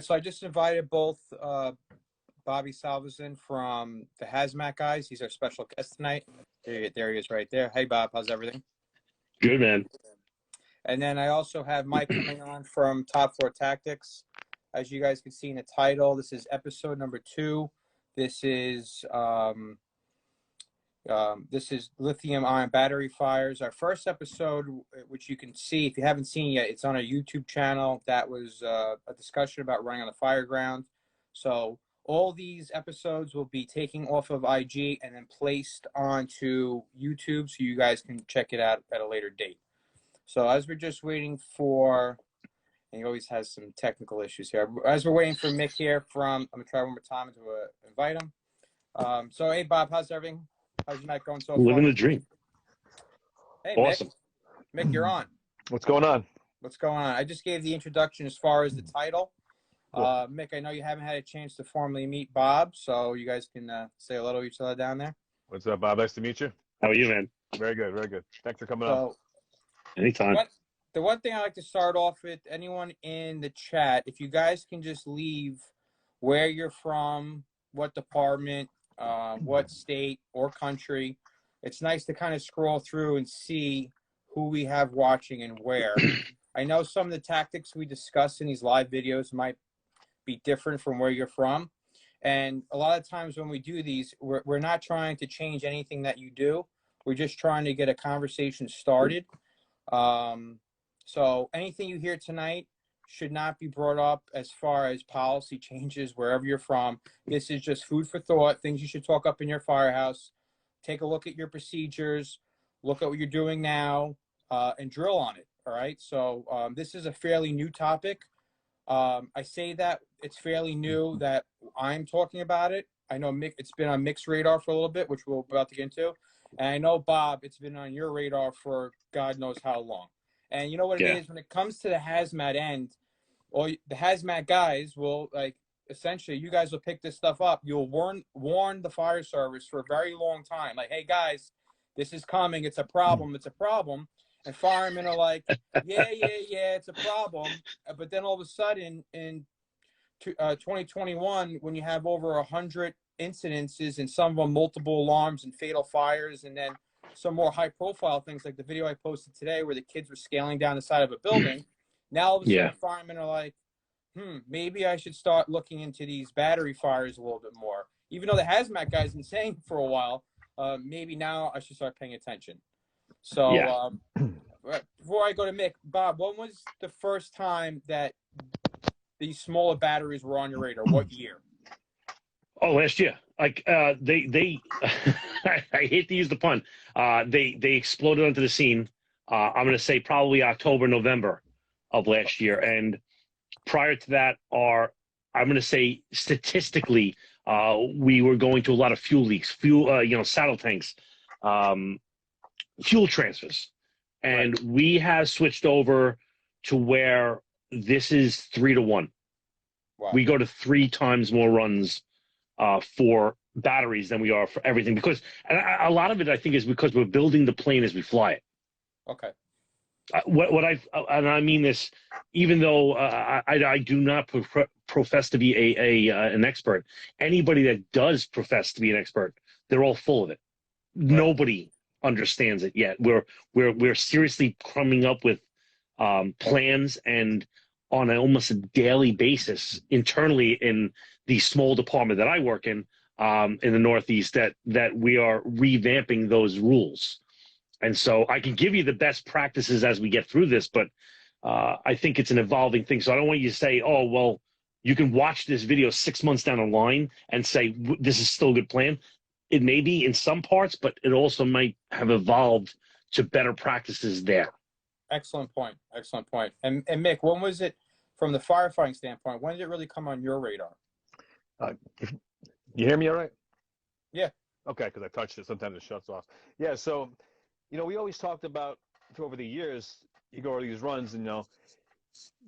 So I just invited both Bobby Salvesen from the Hazmat Guys. He's our special guest tonight. There he is right there. Hey, Bob, how's everything? Good, man. And then I also have Mike coming on from Top Floor Tactics. As you guys can see in the title, this is episode number 2. This is Lithium Ion Battery Fires. Our first episode, which you can see, if you haven't seen yet, it's on our YouTube channel. That was a discussion about running on the Fireground. So all these episodes will be taken off of IG and then placed onto YouTube so you guys can check it out at a later date. So as we're just waiting for, and he always has some technical issues here. As we're waiting for Mick here I'm going to try one more time to invite him. So, hey, Bob, how's everything? How's your night going so far? Living the dream. Hey, awesome. Mick, you're on. What's going on? What's going on? I just gave the introduction as far as the title. Cool. Mick, I know you haven't had a chance to formally meet Bob, so you guys can say hello to each other down there. What's up, Bob? Nice to meet you. How are you, man? Very good, very good. Thanks for coming on. Anytime. The one thing I like to start off with, anyone in the chat, if you guys can just leave where you're from, what department, what state or country. It's nice to kind of scroll through and see who we have watching and where. I know some of the tactics we discuss in these live videos might be different from where you're from. And a lot of times when we do these, we're not trying to change anything that you do. We're just trying to get a conversation started. So anything you hear tonight should not be brought up as far as policy changes wherever you're from. This is just food for thought, things you should talk up in your firehouse. Take a look at your procedures, look at what you're doing now, and drill on it, all right? So this is a fairly new topic. I say that it's fairly new that I'm talking about it. I know Mick, it's been on Mick's radar for a little bit, which we're about to get into. And I know, Bob, it's been on your radar for God knows how long. And you know what it is? When it comes to the hazmat end, or the hazmat guys will, like, essentially, you guys will pick this stuff up. You'll warn the fire service for a very long time. Like, hey, guys, this is coming. It's a problem. It's a problem. And firemen are like, yeah, it's a problem. But then all of a sudden, in 2021, when you have over 100 incidences and some of them multiple alarms and fatal fires, and then some more high-profile things like the video I posted today where the kids were scaling down the side of a building, now all of a sudden firemen are like, maybe I should start looking into these battery fires a little bit more. Even though the hazmat guy's been saying for a while, maybe now I should start paying attention. So before I go to Mick, Bob, when was the first time that these smaller batteries were on your radar? What year? Oh, last year. Like they I hate to use the pun. They exploded onto the scene. I'm going to say probably October, November of last year. And prior to that, I'm going to say statistically, we were going to a lot of fuel leaks, saddle tanks, fuel transfers. And we have switched over to where this is 3 to 1. Wow. We go to 3 times more runs for batteries than we are for everything, because a lot of it I think is because we're building the plane as we fly it. Okay. And I mean this, even though I do not profess to be an expert. Anybody that does profess to be an expert, they're all full of it. Right. Nobody understands it yet. We're seriously coming up with plans, and on almost a daily basis internally in the small department that I work in the Northeast, that we are revamping those rules. And so I can give you the best practices as we get through this, but I think it's an evolving thing. So I don't want you to say, oh, well, you can watch this video 6 months down the line and say, this is still a good plan. It may be in some parts, but it also might have evolved to better practices there. Excellent point. Excellent point. And Mick, when was it, from the firefighting standpoint, when did it really come on your radar? You hear me all right? Yeah. Okay, because I touched it. Sometimes it shuts off. Yeah, so, we always talked about, over the years, you go over these runs and,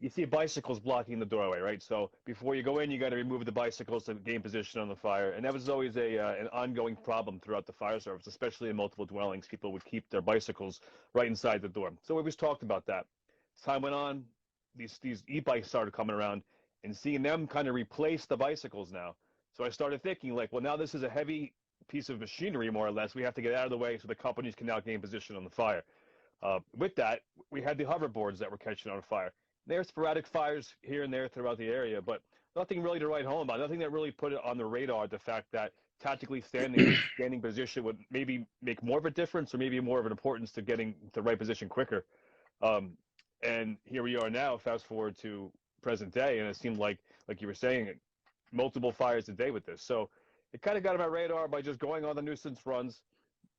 you see bicycles blocking the doorway, right? So before you go in, you got to remove the bicycles to gain position on the fire. And that was always an ongoing problem throughout the fire service, especially in multiple dwellings. People would keep their bicycles right inside the door. So we always talked about that. As time went on, these e-bikes started coming around, and seeing them kind of replace the bicycles now. So I started thinking like, well, now this is a heavy piece of machinery, more or less. We have to get out of the way so the companies can now gain position on the fire. With that, we had the hoverboards that were catching on fire. There are sporadic fires here and there throughout the area, but nothing really to write home about. Nothing that really put it on the radar, the fact that tactically standing position would maybe make more of a difference or maybe more of an importance to getting the right position quicker. And here we are now, fast forward to present day, and it seemed like you were saying, multiple fires a day with this. So it kind of got on my radar by just going on the nuisance runs,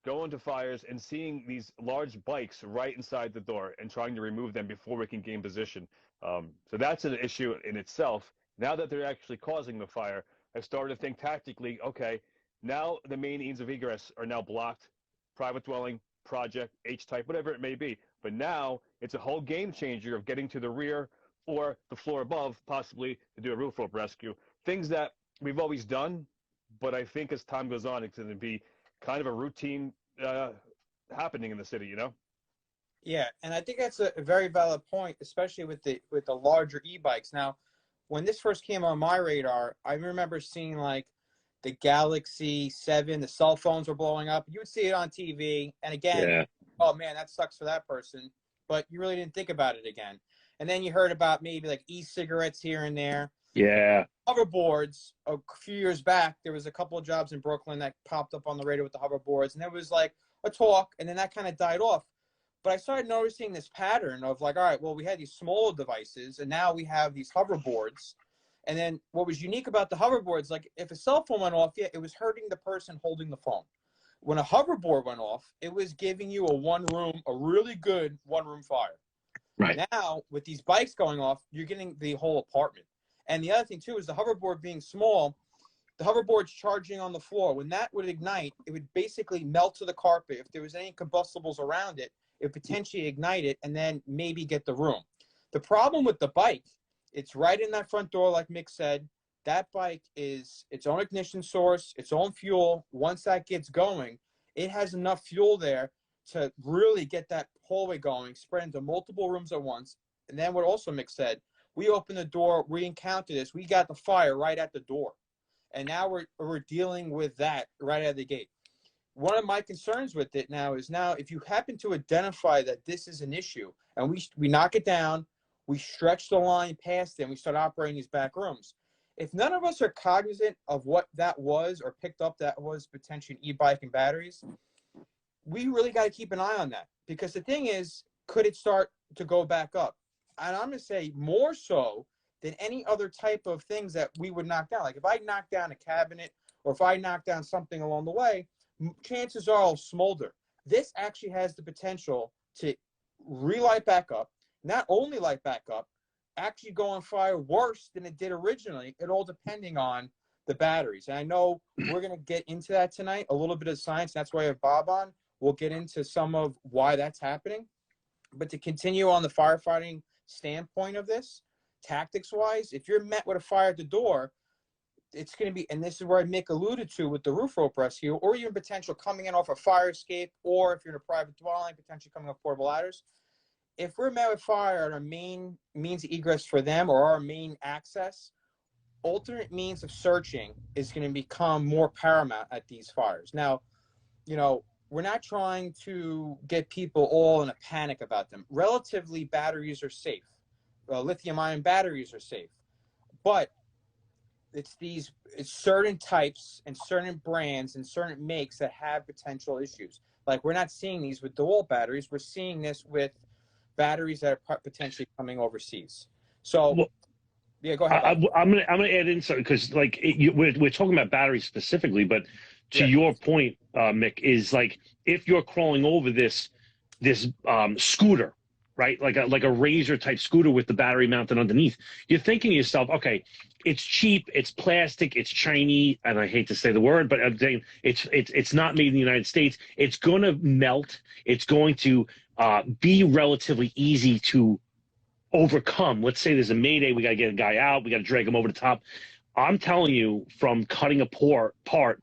going to fires, and seeing these large bikes right inside the door and trying to remove them before we can gain position. So that's an issue in itself. Now that they're actually causing the fire, I started to think tactically, okay, now the main means of egress are now blocked, private dwelling, project, H-type, whatever it may be. But now it's a whole game changer of getting to the rear or the floor above, possibly to do a roof rope rescue. Things that we've always done, but I think as time goes on, it's going to be kind of a routine happening in the city, you know? Yeah, and I think that's a very valid point, especially with the larger e-bikes. Now, when this first came on my radar, I remember seeing like the Galaxy 7, the cell phones were blowing up. You would see it on TV, and again, oh man, that sucks for that person, but you really didn't think about it again. And then you heard about maybe like e-cigarettes here and there. Yeah. Hoverboards, a few years back, there was a couple of jobs in Brooklyn that popped up on the radio with the hoverboards, and there was like a talk, and then that kind of died off. But I started noticing this pattern of like, all right, well, we had these smaller devices, and now we have these hoverboards. And then what was unique about the hoverboards, like if a cell phone went off, yeah, it was hurting the person holding the phone. When a hoverboard went off, it was giving you a really good one-room fire. Right. Now, with these bikes going off, you're getting the whole apartment. And the other thing, too, is the hoverboard being small, the hoverboard's charging on the floor. When that would ignite, it would basically melt to the carpet. If there was any combustibles around it, it would potentially ignite it and then maybe get the room. The problem with the bike, it's right in that front door, like Mick said. That bike is its own ignition source, its own fuel. Once that gets going, it has enough fuel there to really get that hallway going, spread into multiple rooms at once. And then what also Mick said, we opened the door, we encountered this, we got the fire right at the door. And now we're dealing with that right out of the gate. One of my concerns with it now is if you happen to identify that this is an issue and we knock it down, we stretch the line past it, and we start operating these back rooms. If none of us are cognizant of what that was or picked up that was potentially an e-bike and batteries, we really got to keep an eye on that. Because the thing is, could it start to go back up? And I'm going to say more so than any other type of things that we would knock down. Like if I knock down a cabinet or if I knock down something along the way, chances are I'll smolder. This actually has the potential to relight back up, not only light back up, actually go on fire worse than it did originally, it all depending on the batteries. And I know we're going to get into that tonight, a little bit of science. That's why I have Bob on. We'll get into some of why that's happening. But to continue on the firefighting standpoint of this, tactics-wise, if you're met with a fire at the door, it's going to be, and this is where Mick alluded to with the roof rope rescue, or even potential coming in off a fire escape, or if you're in a private dwelling, potentially coming off portable ladders. If we're met with fire at our main means of egress for them or our main access, alternate means of searching is going to become more paramount at these fires. Now, you know, we're not trying to get people all in a panic about them. Relatively, batteries are safe. Lithium ion batteries are safe. But it's certain types and certain brands and certain makes that have potential issues. Like we're not seeing these with DeWalt batteries. We're seeing this with batteries that are potentially coming overseas. So, yeah, go ahead. I'm gonna add in something because like we're talking about batteries specifically, but to your point, Mick, is like if you're crawling over this scooter, right, like a razor type scooter with the battery mounted underneath, you're thinking to yourself, okay, it's cheap, it's plastic, it's Chinese, and I hate to say the word, but I'm saying it's not made in the United States. It's going to melt. It's going to be relatively easy to overcome. Let's say there's a mayday, we got to get a guy out, we got to drag him over the top. I'm telling you, from cutting a part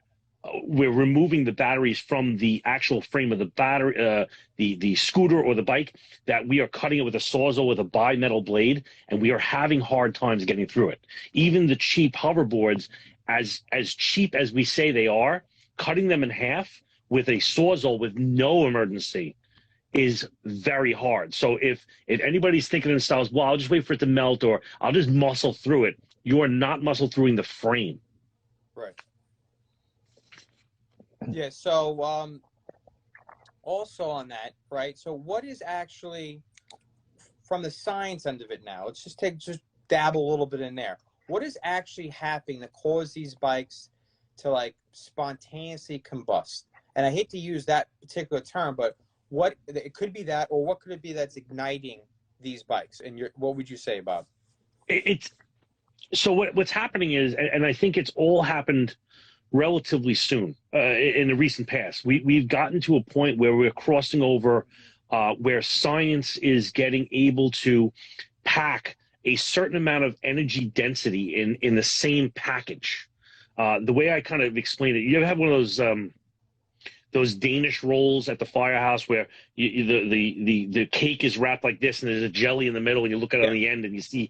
we're removing the batteries from the actual frame of the battery, the scooter or the bike, that we are cutting it with a Sawzall with a bimetal blade, and we are having hard times getting through it. Even the cheap hoverboards, as cheap as we say they are, cutting them in half with a Sawzall with no emergency is very hard. So if anybody's thinking to themselves, well, I'll just wait for it to melt, or I'll just muscle through it, you are not muscle throughing the frame. Right. Yeah. So also on that, right? So what is actually, from the science end of it now, let's just dabble a little bit in there. What is actually happening to cause these bikes to like spontaneously combust? And I hate to use that particular term, but what it could be that, or what could it be that's igniting these bikes? And what would you say, Bob? It's so what's happening is, and I think it's all happened relatively soon in the recent past. We've gotten to a point where we're crossing over where science is getting able to pack a certain amount of energy density in the same package. The way I kind of explain it, you ever have one of those Danish rolls at the firehouse where the cake is wrapped like this and there's a jelly in the middle, and you look at it on the end and you see.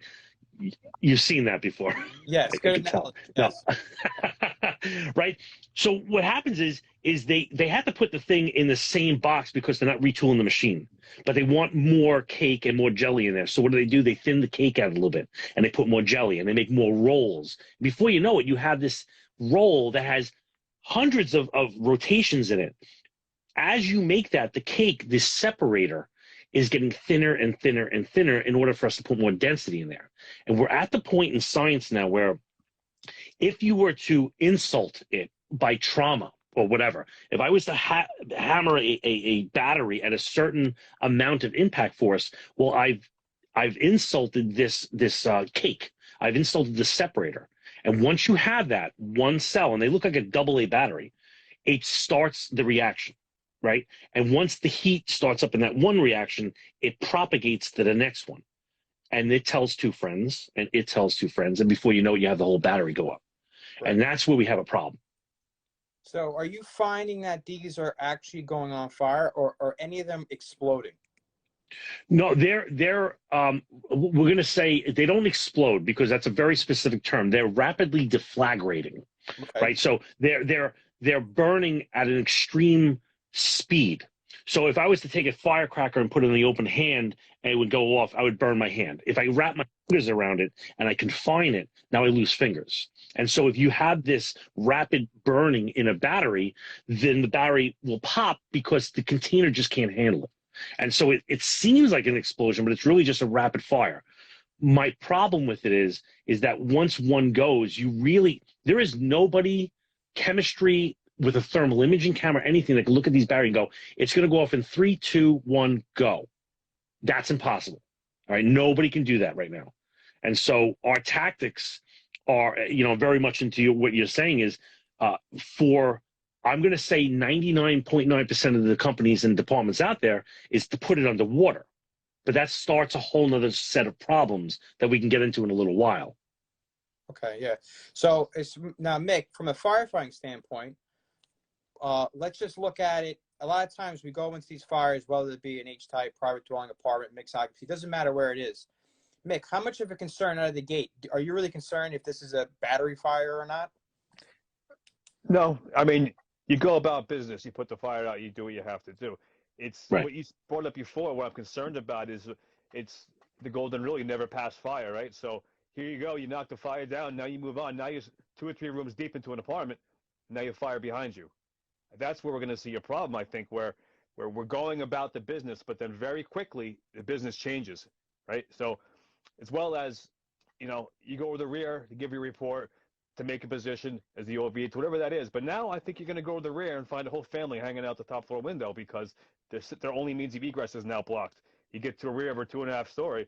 You've seen that before. Yes, good analogy. Yes. No. Right? So what happens is they have to put the thing in the same box because they're not retooling the machine, but they want more cake and more jelly in there. So what do? They thin the cake out a little bit, and they put more jelly, and they make more rolls. Before you know it, you have this roll that has hundreds of rotations in it. As you make that, the cake, this separator, is getting thinner and thinner and thinner in order for us to put more density in there. And we're at the point in science now where if you were to insult it by trauma or whatever, if I was to hammer a battery at a certain amount of impact force, well, I've insulted this cake. I've insulted the separator. And once you have that one cell, and they look like a AA battery, it starts the reaction. Right? And once the heat starts up in that one reaction, it propagates to the next one. And it tells two friends, and it tells two friends. And before you know it, you have the whole battery go up. Right. And that's where we have a problem. So are you finding that these are actually going on fire, or any of them exploding? No, they're we're going to say they don't explode because that's a very specific term. They're rapidly deflagrating. Okay. Right? So they're burning at an extreme speed. So if I was to take a firecracker and put it in the open hand and it would go off, I would burn my hand. If I wrap my fingers around it and I confine it, now I lose fingers. And so if you have this rapid burning in a battery, then the battery will pop because the container just can't handle it. And so it seems like an explosion, but it's really just a rapid fire. My problem with it is that once one goes, there is nobody, chemistry, with a thermal imaging camera, anything that can look at these batteries and go, it's going to go off in 3, 2, 1, go. That's impossible. All right. Nobody can do that right now. And so our tactics are, very much into what you're saying is I'm going to say 99.9% of the companies and departments out there is to put it underwater. But that starts a whole nother set of problems that we can get into in a little while. Okay. Yeah. So now, Mick, from a firefighting standpoint, let's just look at it. A lot of times we go into these fires, whether it be an H-type, private dwelling, apartment, mixed occupancy, it doesn't matter where it is. Mick, how much of a concern out of the gate? Are you really concerned if this is a battery fire or not? No, I mean, you go about business, you put the fire out, you do what you have to do. It's right. What you brought up before, what I'm concerned about is it's the golden rule, you never pass fire, right? So here you go, you knock the fire down, now you move on. Now you're 2 or 3 rooms deep into an apartment, now you have fire behind you. That's where we're going to see a problem, I think, where we're going about the business, but then very quickly the business changes, right? So as well as, you go over the rear to give your report, to make a position as the OV, to whatever that is. But now I think you're going to go to the rear and find a whole family hanging out the top floor window because their only means of egress is now blocked. You get to a rear of a 2.5 story.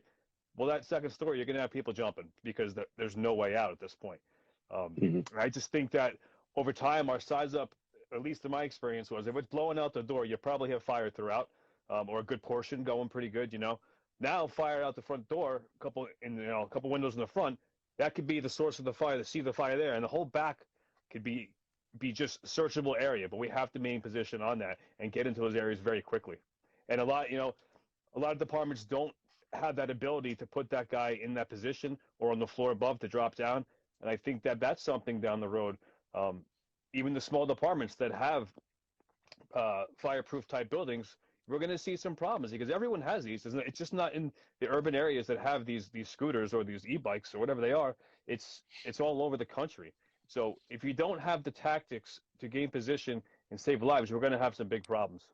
Well, that second story, you're going to have people jumping because there's no way out at this point. I just think that over time, our size up, at least in my experience, was if it's blowing out the door, you probably have fire throughout, or a good portion going pretty good. Now fire out the front door, a couple windows in the front, that could be the source of the fire. To see the fire there, and the whole back could be be just searchable area, but we have to maintain position on that and get into those areas very quickly. And a lot of departments don't have that ability to put that guy in that position or on the floor above to drop down. And I think that that's something down the road. Even the small departments that have fireproof type buildings, we're going to see some problems because everyone has these. It's just not in the urban areas that have these scooters or these e-bikes or whatever they are. It's all over the country. So if you don't have the tactics to gain position and save lives, we're going to have some big problems.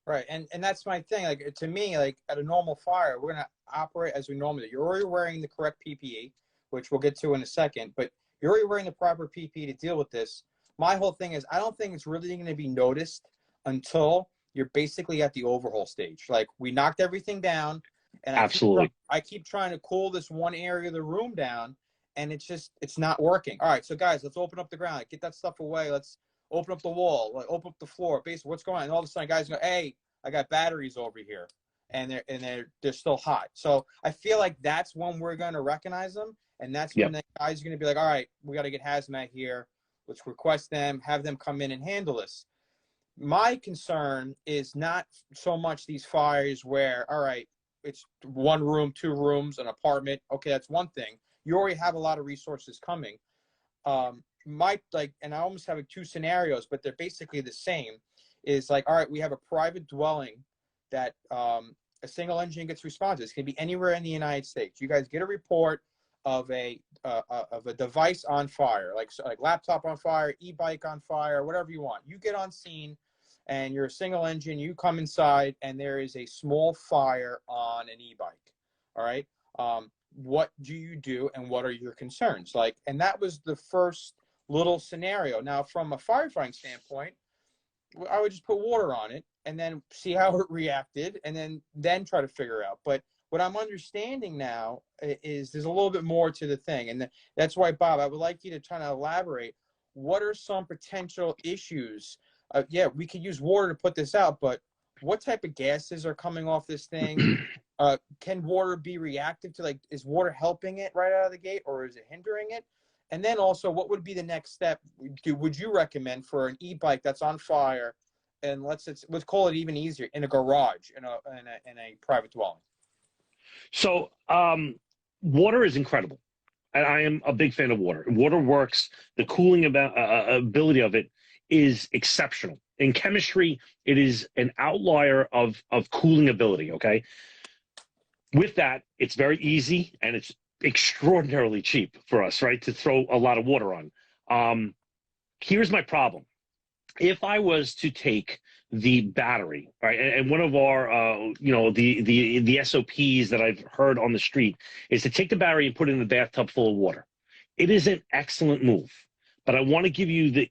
Right, and that's my thing. Like, to me, like at a normal fire, we're gonna operate as we normally do. You're already wearing the correct PPE, which we'll get to in a second, but you're already wearing the proper PPE to deal with this. My whole thing is, I don't think it's really going to be noticed until you're basically at the overhaul stage. Like, we knocked everything down, and Absolutely. I keep trying to cool this one area of the room down, and it's not working. All right, so guys, let's open up the ground. Get that stuff away. Let's open up the wall. Like, open up the floor. Basically, what's going on? And all of a sudden, guys go, hey, I got batteries over here, and they're still hot. So I feel like that's when we're going to recognize them, and that's when the guys are going to be like, all right, we got to get Hazmat here. Let's request them, have them come in and handle this. My concern is not so much these fires where, all right, it's 1 room, 2 rooms, an apartment. Okay, that's one thing. You already have a lot of resources coming. And I almost have 2 scenarios, but they're basically the same. Is like, all right, we have a private dwelling that a single engine gets response. It can be anywhere in the United States. You guys get a report of a device on fire, like laptop on fire, e-bike on fire, whatever you want. You get on scene, and you're a single engine. You come inside, and there is a small fire on an e-bike. All right. What do you do, and what are your concerns? Like, and that was the first little scenario. Now, from a firefighting standpoint, I would just put water on it and then see how it reacted, and then try to figure out. But what I'm understanding now is there's a little bit more to the thing. And that's why, Bob, I would like you to try to elaborate. What are some potential issues? Yeah, we could use water to put this out, but what type of gases are coming off this thing? Can water be reactive to, like, is water helping it right out of the gate, or is it hindering it? And then also, what would be the next step would you recommend for an e-bike that's on fire, and let's call it even easier, in a garage, in a private dwelling? So water is incredible, and I am a big fan of water. Water works. The cooling ability of it is exceptional. In chemistry, it is an outlier of cooling ability, okay? With that, it's very easy, and it's extraordinarily cheap for us, right, to throw a lot of water on. Here's my problem. If I was to take the battery, right, and one of our, the SOPs that I've heard on the street is to take the battery and put it in the bathtub full of water. It is an excellent move, but I want to give you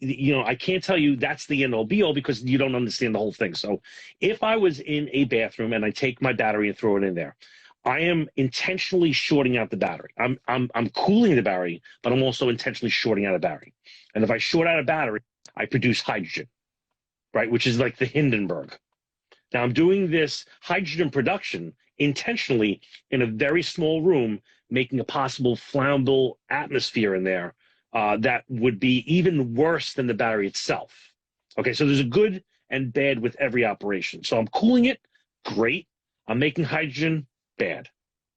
I can't tell you that's the end all be all because you don't understand the whole thing. So if I was in a bathroom and I take my battery and throw it in there, I am intentionally shorting out the battery. I'm cooling the battery, but I'm also intentionally shorting out a battery. And if I short out a battery, I produce hydrogen, right, which is like the Hindenburg. Now, I'm doing this hydrogen production intentionally in a very small room, making a possible flammable atmosphere in there that would be even worse than the battery itself. Okay, so there's a good and bad with every operation. So I'm cooling it, great. I'm making hydrogen, bad.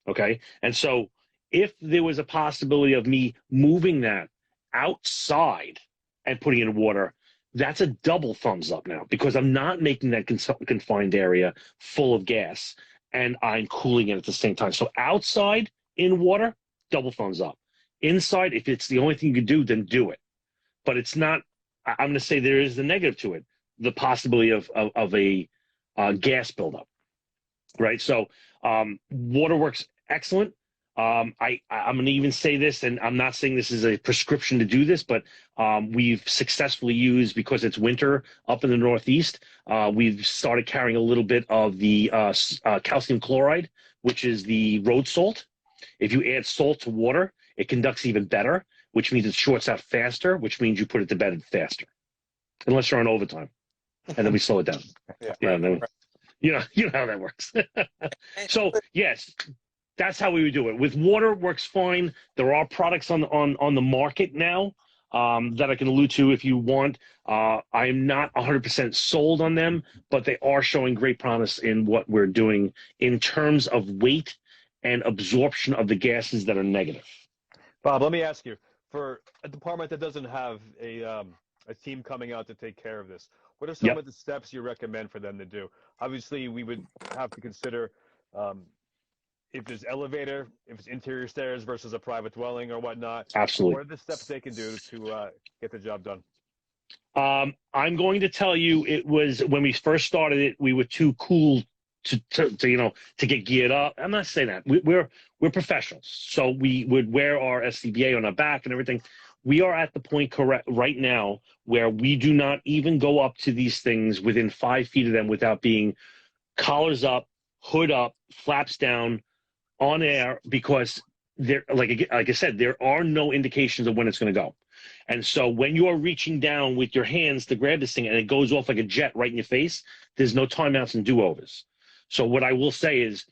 Okay, and so if there was a possibility of me moving that outside and putting it in water, that's a double thumbs up now, because I'm not making that confined area full of gas and I'm cooling it at the same time. So outside in water, double thumbs up. Inside, if it's the only thing you can do, then do it. But it's not, I'm going to say there is the negative to it, the possibility of a gas buildup, right? So water works excellent. I'm going to even say this, and I'm not saying this is a prescription to do this, but we've successfully used, because it's winter up in the Northeast, we've started carrying a little bit of the calcium chloride, which is the road salt. If you add salt to water, it conducts even better, which means it shorts out faster, which means you put it to bed faster, unless you're on overtime, and then we slow it down. You know how that works. So yes, that's how we would do it. With water, it works fine. There are products on the market now that I can allude to if you want. I am not 100% sold on them, but they are showing great promise in what we're doing in terms of weight and absorption of the gases that are negative. Bob, let me ask you, for a department that doesn't have a team coming out to take care of this, what are some of the steps you recommend for them to do? Obviously, we would have to consider if there's elevator, if it's interior stairs versus a private dwelling or whatnot. Absolutely. What are the steps they can do to get the job done? I'm going to tell you, it was when we first started it, we were too cool to get geared up. I'm not saying that. We're professionals, so we would wear our SCBA on our back and everything. We are at the point right now where we do not even go up to these things within 5 feet of them without being collars up, hood up, flaps down, on air, because there, like I said, there are no indications of when it's going to go. And so when you're reaching down with your hands to grab this thing and it goes off like a jet right in your face, there's no timeouts and do-overs. So what I will say is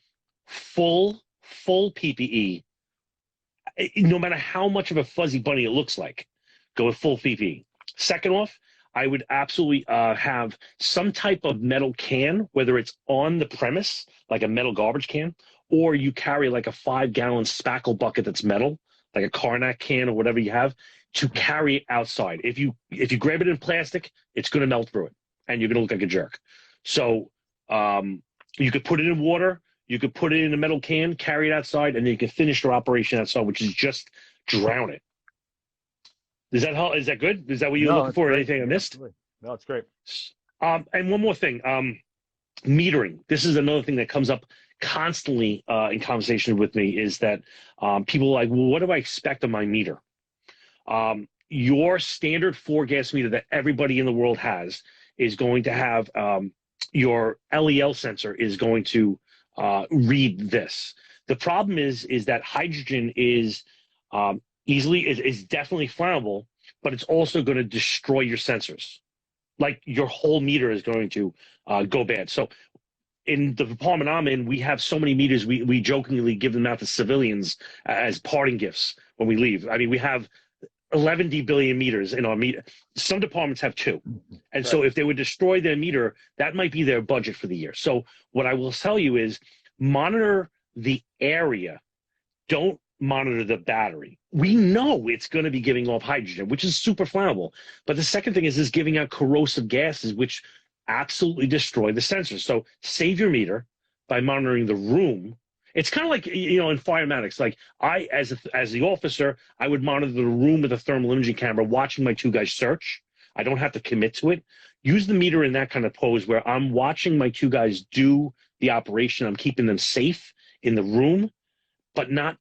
full PPE, no matter how much of a fuzzy bunny it looks like, go with full PPE. Second off, I would absolutely have some type of metal can, whether it's on the premise, like a metal garbage can, or you carry like a 5-gallon spackle bucket that's metal, like a Carnac can or whatever you have, to carry it outside. If you grab it in plastic, it's going to melt through it, and you're going to look like a jerk. So you could put it in water, you could put it in a metal can, carry it outside, and then you can finish your operation outside, which is just drown it. Is that good? Is that what you're looking for? Anything I missed? Absolutely. No, it's great. And one more thing, metering. This is another thing that comes up constantly in conversation with me, is that people are like, well, what do I expect on my meter? Your standard 4-gas meter that everybody in the world has is going to have your LEL sensor is going to read this. The problem is that hydrogen is is definitely flammable, but it's also going to destroy your sensors. Like your whole meter is going to go bad. So in the department I'm in, we have so many meters, we jokingly give them out to civilians as parting gifts when we leave. I mean, we have 11 billion meters in our meter. Some departments have 2. And so if they would destroy their meter, that might be their budget for the year. So what I will tell you is monitor the area. Don't monitor the battery. We know it's going to be giving off hydrogen, which is super flammable. But the second thing is giving out corrosive gases, which absolutely destroy the sensors. So save your meter by monitoring the room. It's kind of like, in firematics, like as the officer, I would monitor the room with a thermal imaging camera, watching my 2 guys search. I don't have to commit to it. Use the meter in that kind of pose where I'm watching my 2 guys do the operation. I'm keeping them safe in the room, but not.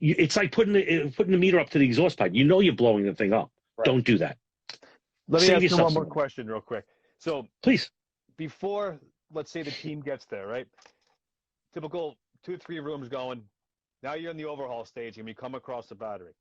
It's like putting the meter up to the exhaust pipe. You're blowing the thing up. Right. Don't do that. Let me ask you one more question real quick. So please, before, let's say the team gets there, right? Typical 2 or 3 rooms going. Now you're in the overhaul stage and you come across the battery.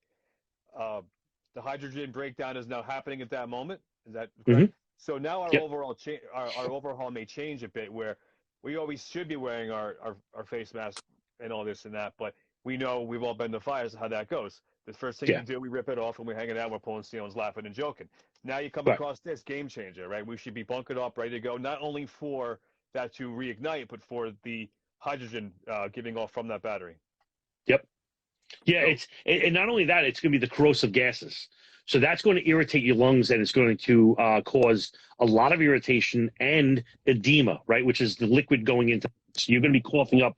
The hydrogen breakdown is now happening at that moment. Is that correct? Mm-hmm. So now our overhaul may change a bit, where we always should be wearing our face mask and all this and that, but we know we've all been to fires, how that goes. The first thing you do, we rip it off when we're hanging out, we're pulling steels, laughing and joking. Now you come across this game changer, right? We should be bunkered up, ready to go, not only for that to reignite, but for the hydrogen giving off from that battery. Yep. Yeah, and not only that, it's going to be the corrosive gases. So that's going to irritate your lungs, and it's going to cause a lot of irritation and edema, right? Which is the liquid going into. So you're going to be coughing up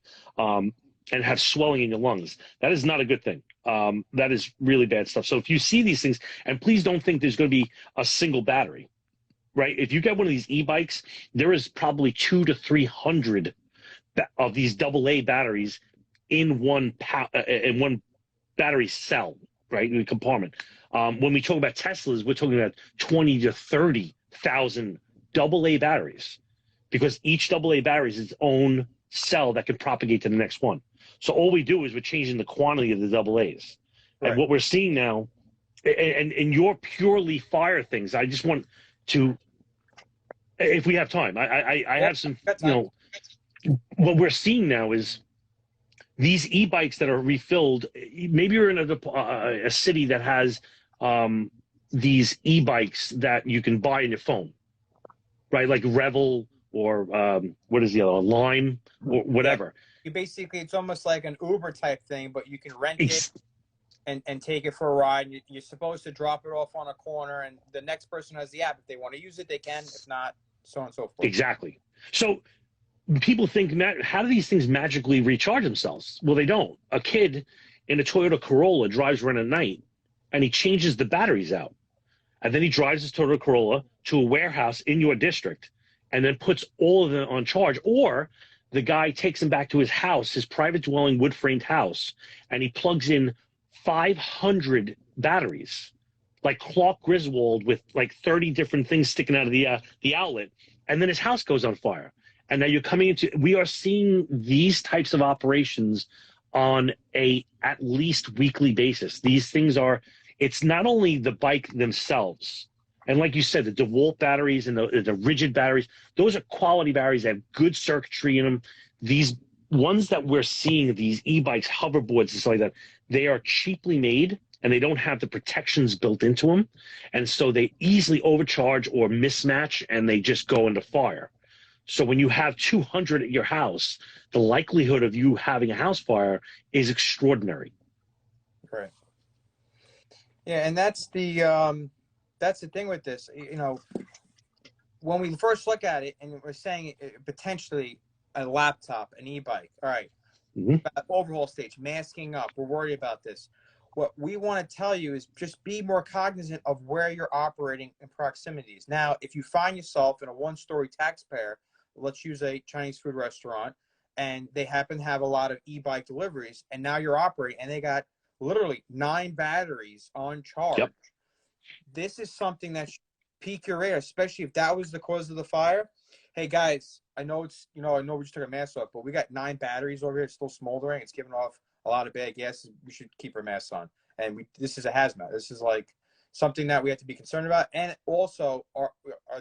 and have swelling in your lungs. That is not a good thing. That is really bad stuff. So if you see these things, and please don't think there's going to be a single battery, right? If you get one of these e-bikes, there is probably 200 to 300 of these AA batteries in one battery cell, right, in a compartment. When we talk about Teslas, we're talking about 20 to 30,000 AA batteries, because each AA battery is its own cell that can propagate to the next one. So all we do is we're changing the quantity of the AA's. Right. And what we're seeing now, and your purely fire things, I just want to, if we have time, I have some, what we're seeing now is these e-bikes that are refilled. Maybe you're in a city that has these e-bikes that you can buy in your phone, right? Like Revel or what is the other one? Lime or whatever. You basically, it's almost like an Uber type thing, but you can rent Ex- it and take it for a ride. You're supposed to drop it off on a corner, and the next person has the app. If they want to use it, they can. If not, so on and so forth. Exactly. So people think, how do these things magically recharge themselves? Well, they don't. A kid in a Toyota Corolla drives around at night, and he changes the batteries out. And then he drives his Toyota Corolla to a warehouse in your district and then puts all of them on charge. Or the guy takes them back to his house, his private dwelling wood-framed house, and he plugs in 500 batteries, like Clark Griswold with like 30 different things sticking out of the outlet. And then his house goes on fire. And now you're coming into, we are seeing these types of operations on a at least weekly basis. These things are, it's not only the bike themselves, and like you said, the DeWalt batteries and the rigid batteries, those are quality batteries that have good circuitry in them. These ones that we're seeing, these e-bikes, hoverboards, and stuff like that, they are cheaply made and they don't have the protections built into them. And so they easily overcharge or mismatch and they just go into fire. So when you have 200 at your house, the likelihood of you having a house fire is extraordinary. Right. Yeah, and that's the thing with this. You know, when we first look at it, and we're saying potentially a laptop, an e-bike. All right, overhaul stage, masking up. We're worried about this. What we want to tell you is just be more cognizant of where you're operating in proximities. Now, if you find yourself in a one-story taxpayer, let's use a Chinese food restaurant, and they happen to have a lot of e-bike deliveries, and now you're operating, and they got literally 9 batteries on charge. Yep. This is something that should pique your radar, especially if that was the cause of the fire. Hey guys, I know it's, I know we just took a mask off, but we got 9 batteries over here. It's still smoldering. It's giving off a lot of bad gases. We should keep our masks on. And this is a hazmat. This is like something that we have to be concerned about. And also, are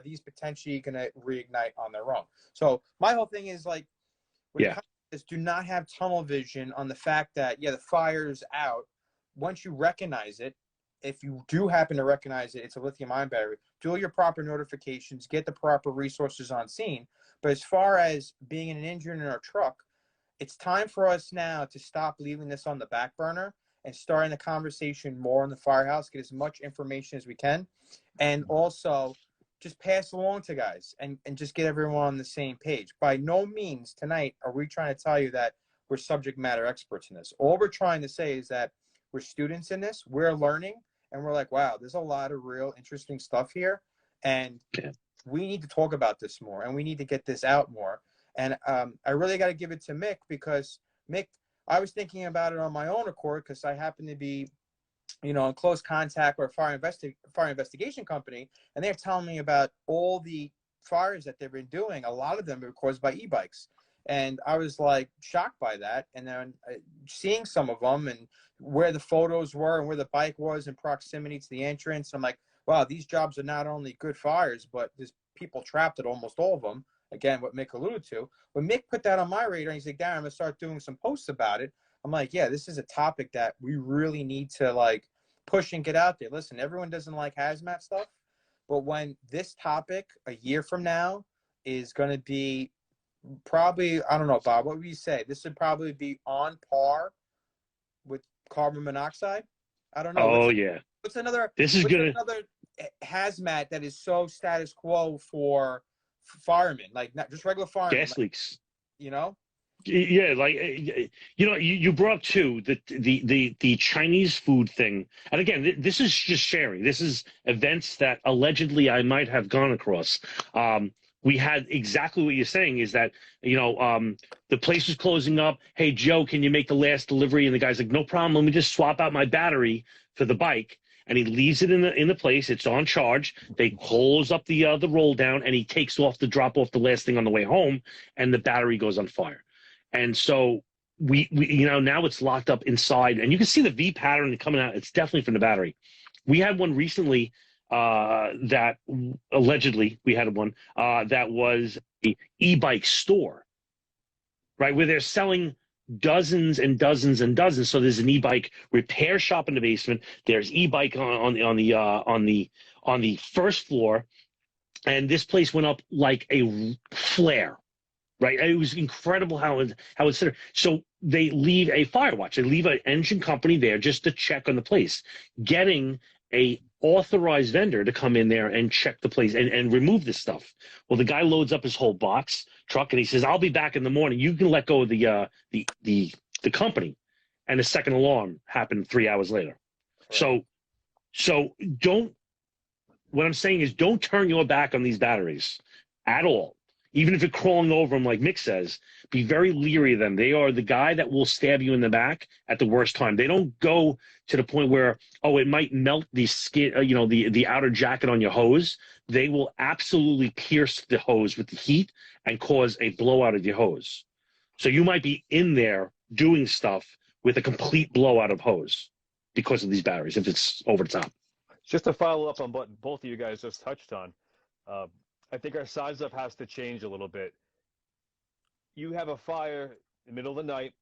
these potentially going to reignite on their own? So my whole thing is like, when it comes to this, do not have tunnel vision on the fact that, the fire's out. Once you recognize it, if you do happen to recognize it, it's a lithium ion battery, do your proper notifications, get the proper resources on scene. But as far as being in an engine in our truck, it's time for us now to stop leaving this on the back burner and starting the conversation more in the firehouse, get as much information as we can, and also just pass along to guys and just get everyone on the same page. By no means tonight are we trying to tell you that we're subject matter experts in this. All we're trying to say is that we're students in this, we're learning, and we're like, wow, there's a lot of real interesting stuff here, and we need to talk about this more, and we need to get this out more. And I really got to give it to Mick, because Mick, I was thinking about it on my own accord, because I happen to be, in close contact with a fire investigation company, and they're telling me about all the fires that they've been doing. A lot of them are caused by e-bikes. And I was like shocked by that. And then seeing some of them and where the photos were and where the bike was in proximity to the entrance, I'm like, wow, these jobs are not only good fires, but there's people trapped at almost all of them. Again, what Mick alluded to. When Mick put that on my radar, and he's like, Darren, I'm going to start doing some posts about it. I'm like, yeah, this is a topic that we really need to like push and get out there. Listen, everyone doesn't like hazmat stuff, but when this topic a year from now is going to be probably, I don't know, Bob, what would you say? This would probably be on par with carbon monoxide. I don't know. Oh, what's another? This is another hazmat that is so status quo for firemen, like not just regular firemen. Gas leaks. Yeah, like you brought up too the Chinese food thing, and again, this is just sharing. This is events that allegedly I might have gone across. We had exactly what you're saying, is that the place was closing up. Hey Joe, can you make the last delivery? And the guy's like, no problem. Let me just swap out my battery for the bike. And he leaves it in the place. It's on charge. They close up the roll down, and he takes off to drop off the last thing on the way home, and the battery goes on fire. And so we now it's locked up inside, and you can see the V pattern coming out. It's definitely from the battery. We had one recently that allegedly that was an e-bike store, right, where they're selling dozens and dozens and dozens. So there's an e-bike repair shop in the basement. There's e-bike on the first floor, and this place went up like a flare. Right, it was incredible how it's set up. So they leave a fire watch. They leave an engine company there just to check on the place, getting a authorized vendor to come in there and check the place and remove this stuff. Well, the guy loads up his whole box truck and he says, "I'll be back in the morning. You can let go of the company." And the second alarm happened 3 hours later. Right. So don't. What I'm saying is, don't turn your back on these batteries at all. Even if you're crawling over them, like Mick says, be very leery of them. They are the guy that will stab you in the back at the worst time. They don't go to the point where, oh, it might melt the skin, the outer jacket on your hose. They will absolutely pierce the hose with the heat and cause a blowout of your hose. So you might be in there doing stuff with a complete blowout of hose because of these batteries, if it's over the top. Just to follow up on what both of you guys just touched on, I think our size up has to change a little bit. You have a fire in the middle of the night,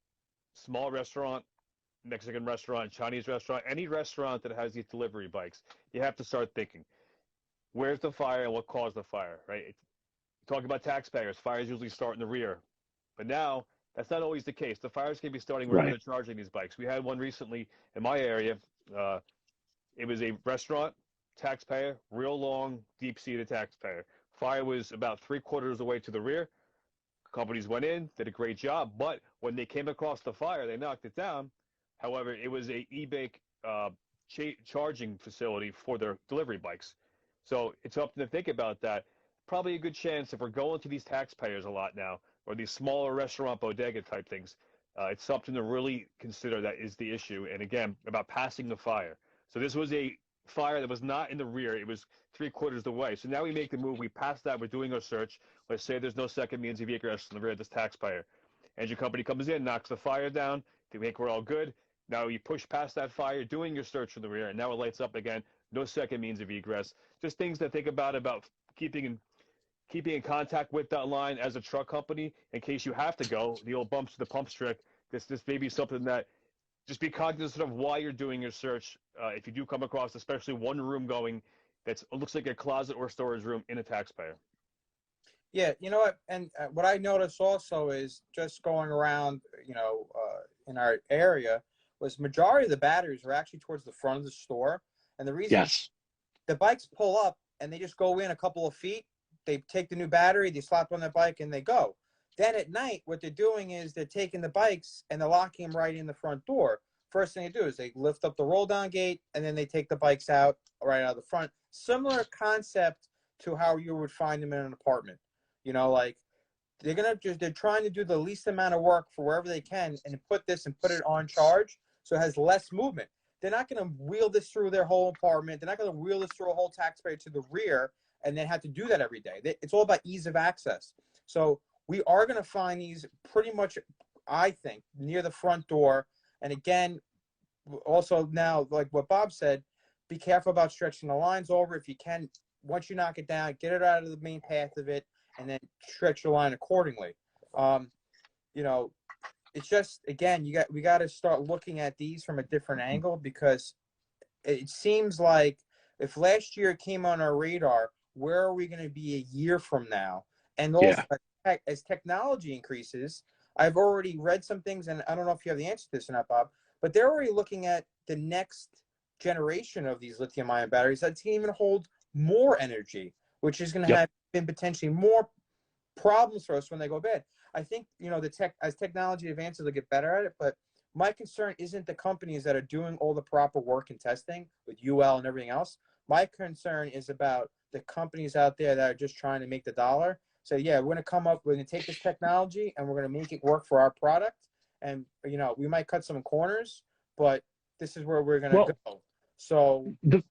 small restaurant, Mexican restaurant, Chinese restaurant, any restaurant that has these delivery bikes, you have to start thinking, where's the fire and what caused the fire, right? Talking about taxpayers, fires usually start in the rear. But now, that's not always the case. The fires can be starting wherever they're charging these bikes. We had one recently in my area. It was a restaurant, taxpayer, real long, deep-seated taxpayer. Fire was about 3/4 of the way to the rear. Companies went in, did a great job, but when they came across the fire, they knocked it down. However, it was a e-bike charging facility for their delivery bikes. So it's something to think about that. Probably a good chance if we're going to these taxpayers a lot now, or these smaller restaurant bodega type things, it's something to really consider. That is the issue. And again, about passing the fire. So this was a fire that was not in the rear. It was 3/4 of the way. So now we make the move. We pass that. We're doing our search. Let's say there's no second means of egress in the rear of this taxpayer. Engine company comes in, knocks the fire down. They think we're all good. Now you push past that fire, doing your search in the rear, and now it lights up again. No second means of egress. Just things to think about keeping in contact with that line as a truck company in case you have to go. The old bumps to the pumps trick. This may be something that just be cognizant of while you're doing your search. If you do come across, especially one room going that looks like a closet or storage room in a taxpayer. Yeah, you know what? And what I noticed also is just going around, in our area, was majority of the batteries were actually towards the front of the store. And the reason the bikes pull up and they just go in a couple of feet. They take the new battery, they slap on their bike, and they go. Then at night, what they're doing is they're taking the bikes and they're locking them right in the front door. First thing they do is they lift up the roll-down gate, and then they take the bikes out right out of the front. Similar concept to how you would find them in an apartment. Like they're trying to do the least amount of work for wherever they can and put it on charge so it has less movement. They're not going to wheel this through their whole apartment. They're not going to wheel this through a whole taxpayer to the rear and then have to do that every day. It's all about ease of access. So we are going to find these pretty much, I think, near the front door. And again, also now, like what Bob said, be careful about stretching the lines over. If you can, once you knock it down, get it out of the main path of it, and then stretch your line accordingly. It's just, again, we got to start looking at these from a different angle, because it seems like if last year it came on our radar, where are we going to be a year from now? And also, as technology increases, I've already read some things, and I don't know if you have the answer to this or not, Bob, but they're already looking at the next generation of these lithium-ion batteries that can even hold more energy, which is going to have potentially more problems for us when they go bad. I think, as technology advances, they'll get better at it, but my concern isn't the companies that are doing all the proper work and testing with UL and everything else. My concern is about the companies out there that are just trying to make the dollar. So we're going to take this technology and we're going to make it work for our product. And, we might cut some corners, but this is where we're going to go. So the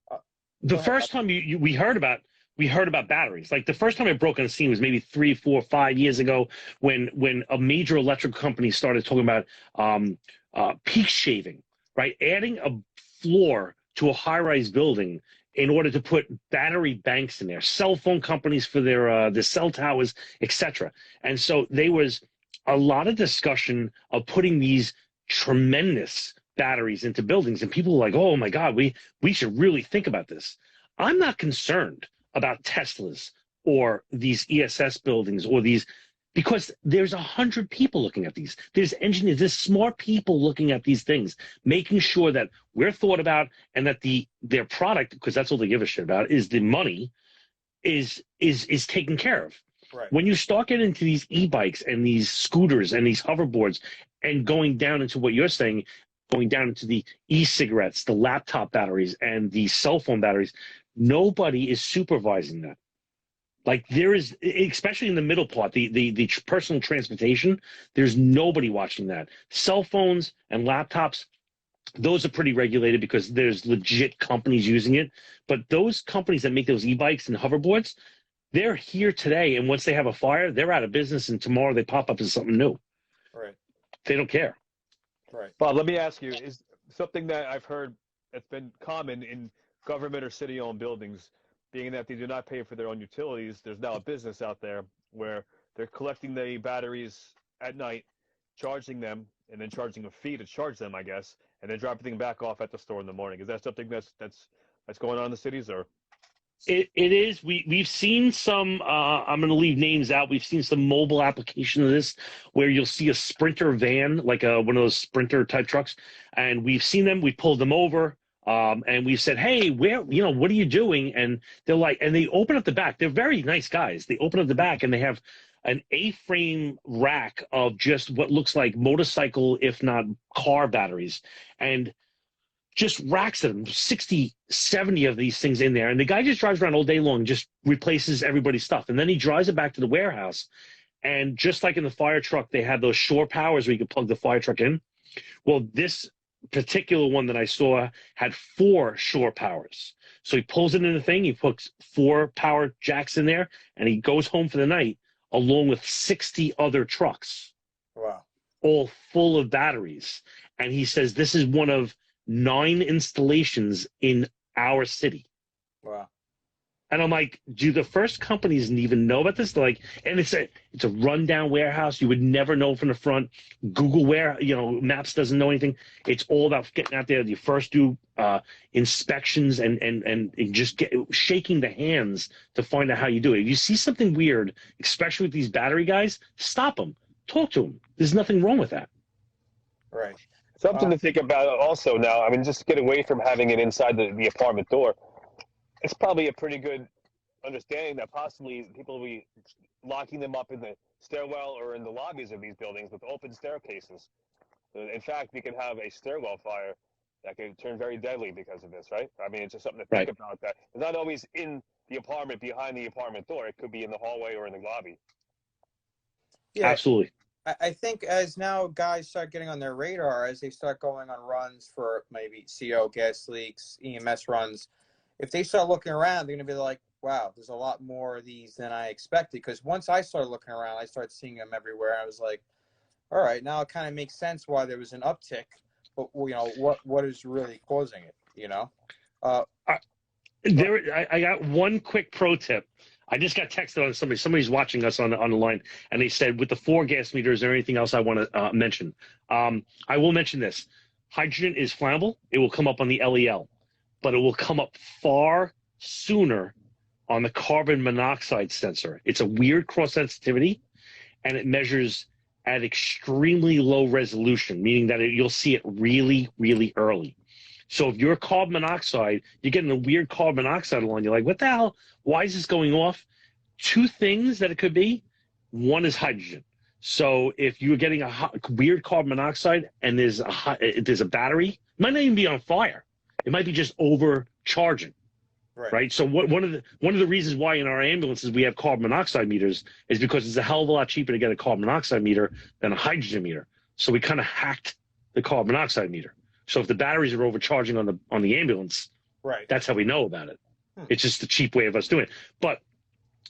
first time we heard about batteries, like the first time it broke on the scene was maybe 3, 4, 5 years ago when a major electric company started talking about peak shaving, right? Adding a floor to a high-rise building in order to put battery banks in there, cell phone companies for their cell towers, etc. And so they was a lot of discussion of putting these tremendous batteries into buildings, and people are like, oh my God, we should really think about this. I'm not concerned about Teslas or these ESS buildings or these, because there's 100 people looking at these. There's engineers, there's smart people looking at these things, making sure that we're thought about and that their product, because that's all they give a shit about, is the money, is taken care of. Right. When you start getting into these e-bikes and these scooters and these hoverboards and going down into what you're saying, going down into the e-cigarettes, the laptop batteries, and the cell phone batteries, nobody is supervising that. Like there is, especially in the middle part, the personal transportation, there's nobody watching that. Cell phones and laptops, those are pretty regulated because there's legit companies using it. But those companies that make those e-bikes and hoverboards, they're here today, and once they have a fire, they're out of business, and tomorrow they pop up as something new. Right. They don't care. Right. Bob, let me ask you, is something that I've heard that's been common in government or city-owned buildings, being that they do not pay for their own utilities, there's now a business out there where they're collecting the batteries at night, charging them, and then charging a fee to charge them, I guess, and then dropping them back off at the store in the morning. Is that something that's going on in the cities, or? It is. We've seen some, I'm going to leave names out. We've seen some mobile application of this where you'll see a Sprinter van, like one of those Sprinter type trucks. And we've seen them. We pulled them over and we said, hey, what are you doing? And they're like, and they open up the back. They're very nice guys. They open up the back and they have an A-frame rack of just what looks like motorcycle, if not car batteries. And just racks of them, 60, 70 of these things in there. And the guy just drives around all day long, just replaces everybody's stuff. And then he drives it back to the warehouse. And just like in the fire truck, they had those shore powers where you could plug the fire truck in. Well, this particular one that I saw had 4 shore powers. So he pulls it in the thing, he puts 4 power jacks in there, and he goes home for the night along with 60 other trucks. Wow. All full of batteries. And he says this is one of 9 installations in our city. Wow. And I'm like, do the first companies even know about this? They're like, and it's a rundown warehouse. You would never know from the front. Google Maps doesn't know anything. It's all about getting out there. You first do inspections and just shaking the hands to find out how you do it. If you see something weird, especially with these battery guys, stop them. Talk to them. There's nothing wrong with that. Right. Something to think about also now, I mean, just to get away from having it inside the apartment door, it's probably a pretty good understanding that possibly people will be locking them up in the stairwell or in the lobbies of these buildings with open staircases. In fact, we can have a stairwell fire that can turn very deadly because of this, right? I mean, it's just something to think about, that it's not always in the apartment behind the apartment door. It could be in the hallway or in the lobby. Yeah. Absolutely. I think as now guys start getting on their radar, as they start going on runs for maybe CO, gas leaks, EMS runs, if they start looking around, they're going to be like, wow, there's a lot more of these than I expected. Because once I started looking around, I started seeing them everywhere. I was like, all right, now it kind of makes sense why there was an uptick. But, what is really causing it, I got one quick pro tip. I just got texted on somebody's watching us on the line, and they said, with the 4 gas meters, or anything else I want to mention? I will mention this. Hydrogen is flammable. It will come up on the LEL, but it will come up far sooner on the carbon monoxide sensor. It's a weird cross-sensitivity, and it measures at extremely low resolution, meaning that you'll see it really, really early. So if you're carbon monoxide, you're getting a weird carbon monoxide alarm. You're like, what the hell? Why is this going off? 2 things that it could be. One is hydrogen. So if you're getting a weird carbon monoxide and there's a battery, it might not even be on fire. It might be just overcharging. Right. So one of the reasons why in our ambulances we have carbon monoxide meters is because it's a hell of a lot cheaper to get a carbon monoxide meter than a hydrogen meter. So we kind of hacked the carbon monoxide meter. So if the batteries are overcharging on the ambulance, right, that's how we know about it. It's just a cheap way of us doing it. But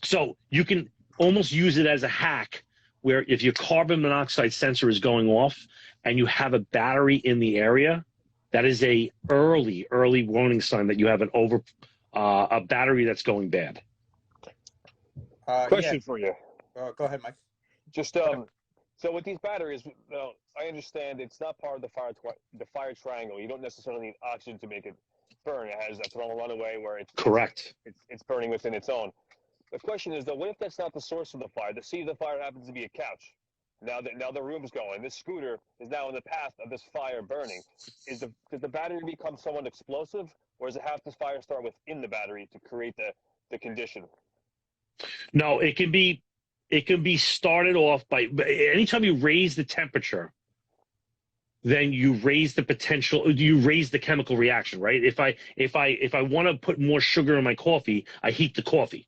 so you can almost use it as a hack, where if your carbon monoxide sensor is going off and you have a battery in the area, that is a early warning sign that you have a battery that's going bad. Question for you. Go ahead, Mike. Just So with these batteries, I understand it's not part of the fire triangle. You don't necessarily need oxygen to make it burn. It has a thermal runaway where Correct. it's burning within its own. The question is though, what if that's not the source of the fire? The seat of the fire happens to be a couch. Now the room's going. This scooter is now in the path of this fire burning. Does the battery become somewhat explosive, or does it have the fire start within the battery to create the condition? No, it can be started off by anytime you raise the temperature, then you raise the potential, you raise the chemical reaction, right? If I want to put more sugar in my coffee, I heat the coffee.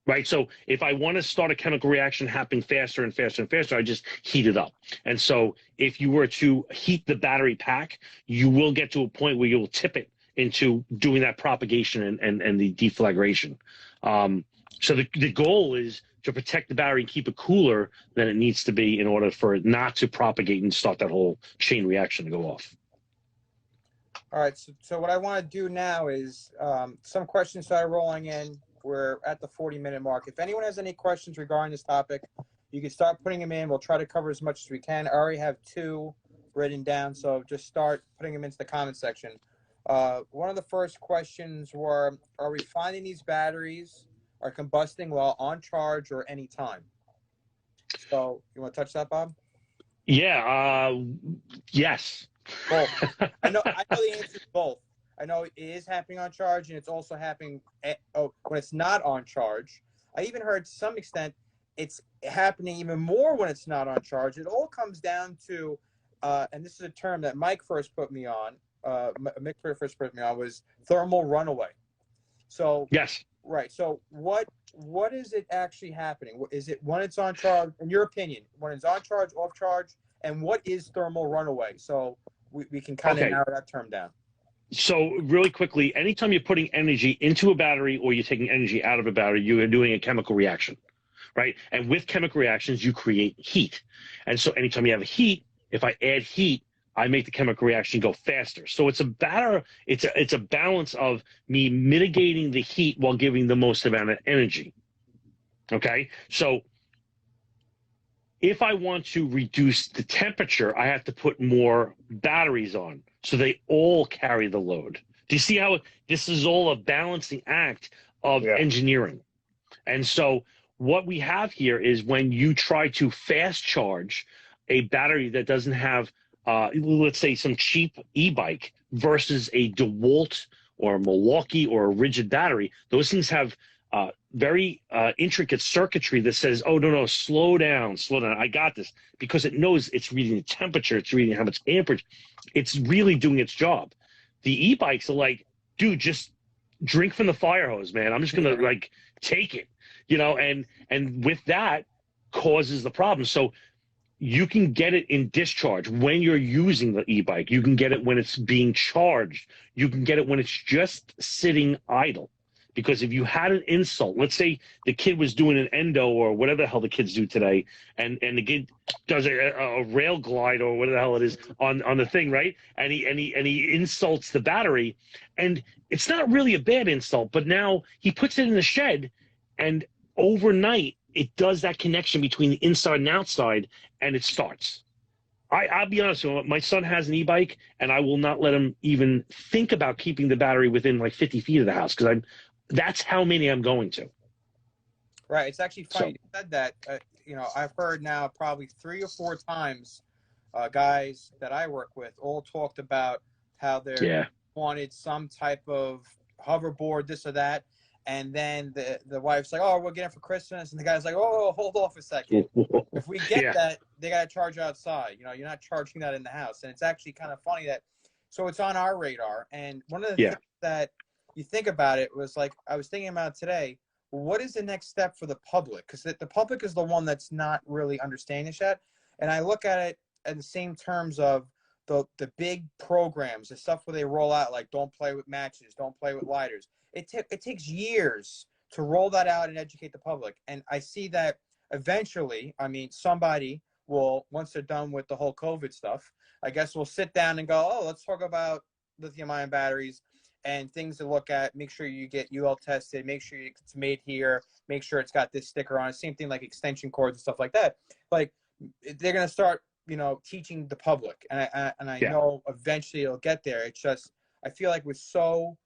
Right. So if I want to start a chemical reaction happening faster and faster and faster, I just heat it up. And so if you were to heat the battery pack, you will get to a point where you'll tip it into doing that propagation and the deflagration. So the goal is to protect the battery and keep it cooler than it needs to be in order for it not to propagate and start that whole chain reaction to go off. All right. So what I want to do now is some questions started rolling in. We're at the 40-minute mark. If anyone has any questions regarding this topic, you can start putting them in. We'll try to cover as much as we can. I already have 2 written down, so just start putting them into the comment section. One of the first questions were, are we finding these batteries are combusting while on charge or any time? So you want to touch that, Bob? Yeah. Yes. Both. I know the answer is both. I know it is happening on charge, and it's also happening when it's not on charge. I even heard to some extent it's happening even more when it's not on charge. It all comes down to, and this is a term that Mike first put me on, Mick first put me on, was thermal runaway. So yes. Right. So what is it actually happening? Is it when it's on charge, in your opinion, when it's on charge, off charge, and what is thermal runaway? So we can kind of narrow that term down. So really quickly, anytime you're putting energy into a battery or you're taking energy out of a battery, you are doing a chemical reaction, right? And with chemical reactions, you create heat. And so anytime you have heat, if I add heat, I make the chemical reaction go faster. So it's a balance of me mitigating the heat while giving the most amount of energy. Okay? So if I want to reduce the temperature, I have to put more batteries on so they all carry the load. Do you see how this is all a balancing act of engineering? And so what we have here is when you try to fast charge a battery that doesn't have, let's say, some cheap e-bike versus a DeWalt or a Milwaukee or a rigid battery, those things have very intricate circuitry that says, oh, no, slow down, I got this, because it knows it's reading the temperature, it's reading how much amperage, it's really doing its job. The e-bikes are like, dude, just drink from the fire hose, man. I'm just going to take it, and with that causes the problem. So you can get it in discharge when you're using the e-bike. You can get it when it's being charged. You can get it when it's just sitting idle. Because if you had an insult, let's say the kid was doing an endo or whatever the hell the kids do today, and the kid does a rail glide or whatever the hell it is on the thing, right? And he insults the battery, and it's not really a bad insult, but now he puts it in the shed, and overnight it does that connection between the inside and outside, and it starts. I'll be honest with you, my son has an e-bike, and I will not let him even think about keeping the battery within like 50 feet of the house, because that's how many I'm going to. Right. It's actually funny you said that. I've heard now probably 3 or 4 times guys that I work with all talked about how they wanted some type of hoverboard, this or that. And then the wife's like, oh, we'll get it for Christmas. And the guy's like, oh, hold off a second. If we get that, they got to charge outside. You're not charging that in the house. And it's actually kind of funny so it's on our radar. And one of the things that you think about it was like, I was thinking about today, what is the next step for the public? Because the public is the one that's not really understanding this yet. And I look at it in the same terms of the big programs, the stuff where they roll out, like don't play with matches, don't play with lighters. It takes years to roll that out and educate the public. And I see that eventually, somebody will, once they're done with the whole COVID stuff, I guess we'll sit down and go, oh, let's talk about lithium ion batteries and things to look at. Make sure you get UL tested, make sure it's made here, make sure it's got this sticker on it. Same thing like extension cords and stuff like that. Like, they're going to start, teaching the public. And I know eventually it'll get there. It's just, I feel like we're so,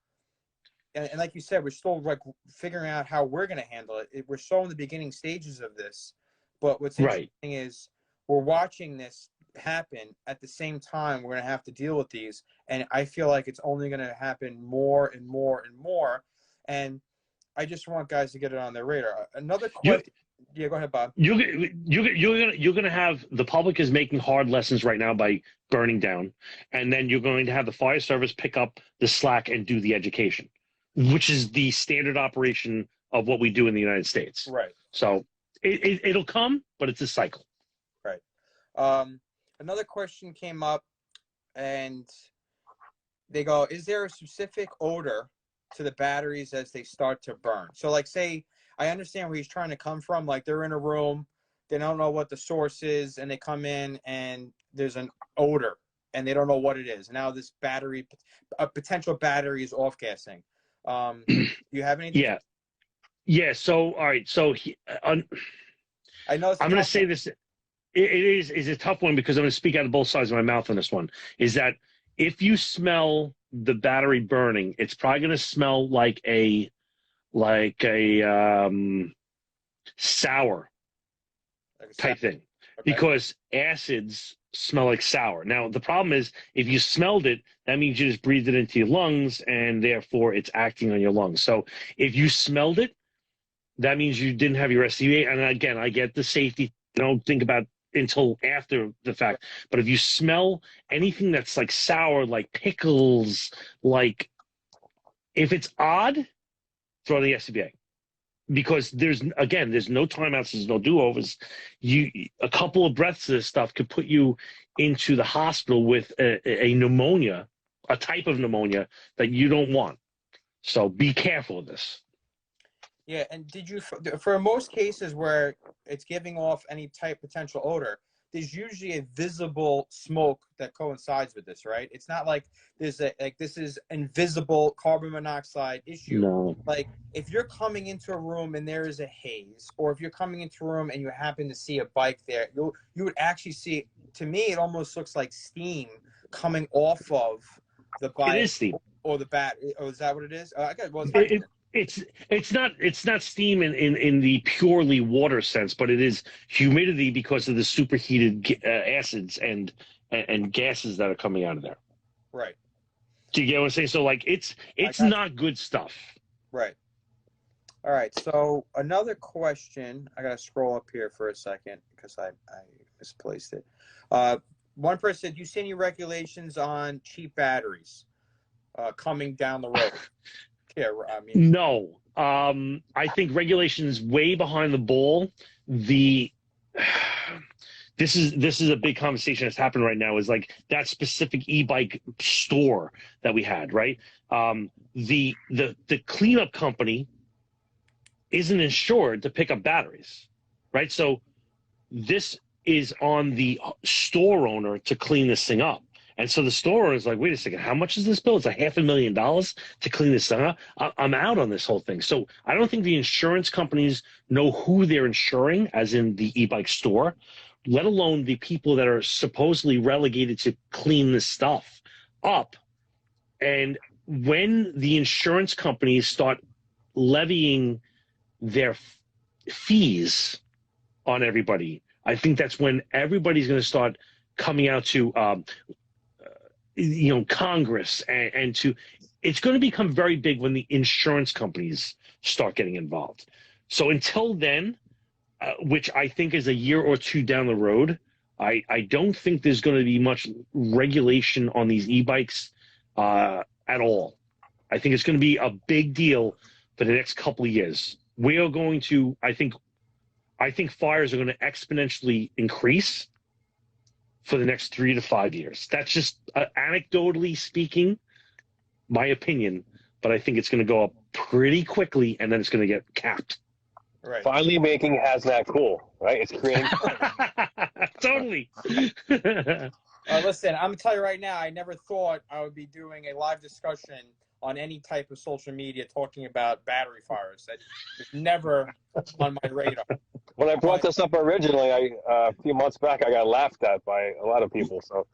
and like you said, we're still like figuring out how we're going to handle it. We're so in the beginning stages of this. But what's interesting is we're watching this happen at the same time. We're going to have to deal with these. And I feel like it's only going to happen more and more and more. And I just want guys to get it on their radar. Another question. Yeah, go ahead, Bob. You're gonna have the public is making hard lessons right now by burning down, and then you're going to have the fire service pick up the slack and do the education, which is the standard operation of what we do in the United States. Right. So it'll come, but it's a cycle. Right. Another question came up, and they go, "Is there a specific odor to the batteries as they start to burn?" So, like, say. I understand where he's trying to come from. Like, they're in a room, they don't know what the source is, and they come in and there's an odor and they don't know what it is. Now this battery, a potential battery, is off gassing. Do you have anything? Yeah. So, all right. So I know I'm going to say this. It is a tough one because I'm going to speak out of both sides of my mouth on this one. Is that if you smell the battery burning, it's probably going to smell like a sour type thing, because acids smell like sour. Now, the problem is if you smelled it, that means you just breathed it into your lungs, and therefore it's acting on your lungs. So if you smelled it, that means you didn't have your SCBA. And again, I get the safety. Don't think about until after the fact. But if you smell anything that's like sour, like pickles, like if it's odd, throw the SCBA, because there's no timeouts, there's no do-overs. A couple of breaths of this stuff could put you into the hospital with a pneumonia, a type of pneumonia that you don't want. So be careful of this. Yeah, and did you, for most cases where it's giving off any type potential odor, there's usually a visible smoke that coincides with this, right? It's not like this is invisible carbon monoxide issue. No. Like, if you're coming into a room and there is a haze, or if you're coming into a room and you happen to see a bike there, you would actually see, to me, it almost looks like steam coming off of the bike. It is steam. Or the bat. Oh, is that what it is? It's not steam in the purely water sense, but it is humidity because of the superheated acids and gases that are coming out of there. Right. Do you get what I'm saying? So, like, it's not good stuff. Right. All right. So another question. I gotta scroll up here for a second because I misplaced it. One person said, "Do you see any regulations on cheap batteries coming down the road?" Yeah, I mean, no. I think regulation's way behind the ball. This is a big conversation that's happening right now. Is like that specific e-bike store that we had, right? The cleanup company isn't insured to pick up batteries, right? So this is on the store owner to clean this thing up. And so the store owner is like, wait a second, how much is this bill? It's like $500,000 to clean this thing up. I'm out on this whole thing. So I don't think the insurance companies know who they're insuring, as in the e-bike store, let alone the people that are supposedly relegated to clean this stuff up. And when the insurance companies start levying their fees on everybody, I think that's when everybody's going to start coming out to Congress and to, it's going to become very big when the insurance companies start getting involved. So until then, which I think is a year or two down the road, I don't think there's going to be much regulation on these e-bikes at all. I think it's going to be a big deal for the next couple of years. We are going to, I think fires are going to exponentially increase for the next 3 to 5 years. That's just anecdotally speaking, my opinion, but I think it's going to go up pretty quickly and then it's going to get capped. Right. Finally making hazmat cool, right? It's creating. Totally. Listen, I'm going to tell you right now, I never thought I would be doing a live discussion on any type of social media talking about battery fires. That was never on my radar. When I brought this up originally, a few months back, I got laughed at by a lot of people. So,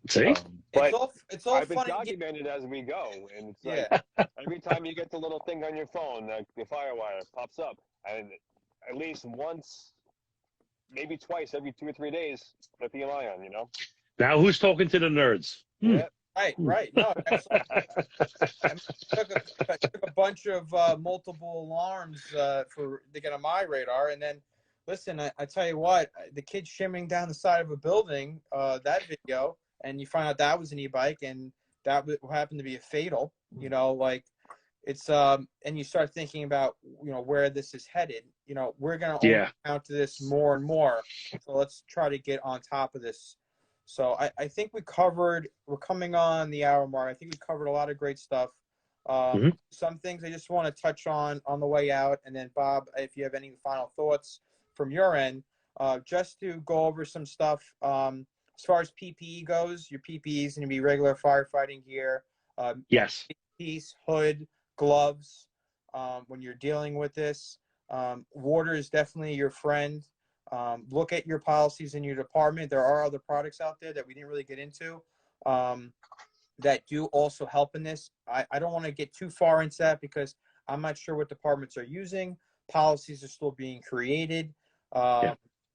See? but It's all I've been funny. documenting as we go, and it's Yeah. like every time you get the little thing on your phone, the Firewire pops up, and at least once, maybe twice every 2 or 3 days, lithium ion. You know. Now who's talking to the nerds? Yeah. Right. No, I took a bunch of multiple alarms to get on my radar, and then listen. I tell you what, the kid shimming down the side of a building, that video, and you find out that was an e-bike, and that happened to be a fatal. You know, like it's and you start thinking about where this is headed. You know, we're gonna only encounter this more and more. So let's try to get on top of this. So I think we're coming on the hour mark. I think we covered a lot of great stuff. Some things I just want to touch on the way out. And then, Bob, if you have any final thoughts from your end, just to go over some stuff. As far as PPE goes, your PPE is going to be regular firefighting gear. Yes. Piece, hood, gloves when you're dealing with this. Water is definitely your friend. Look at your policies in your department. There are other products out there that we didn't really get into that do also help in this. I don't want to get too far into that because I'm not sure what departments are using. Policies are still being created.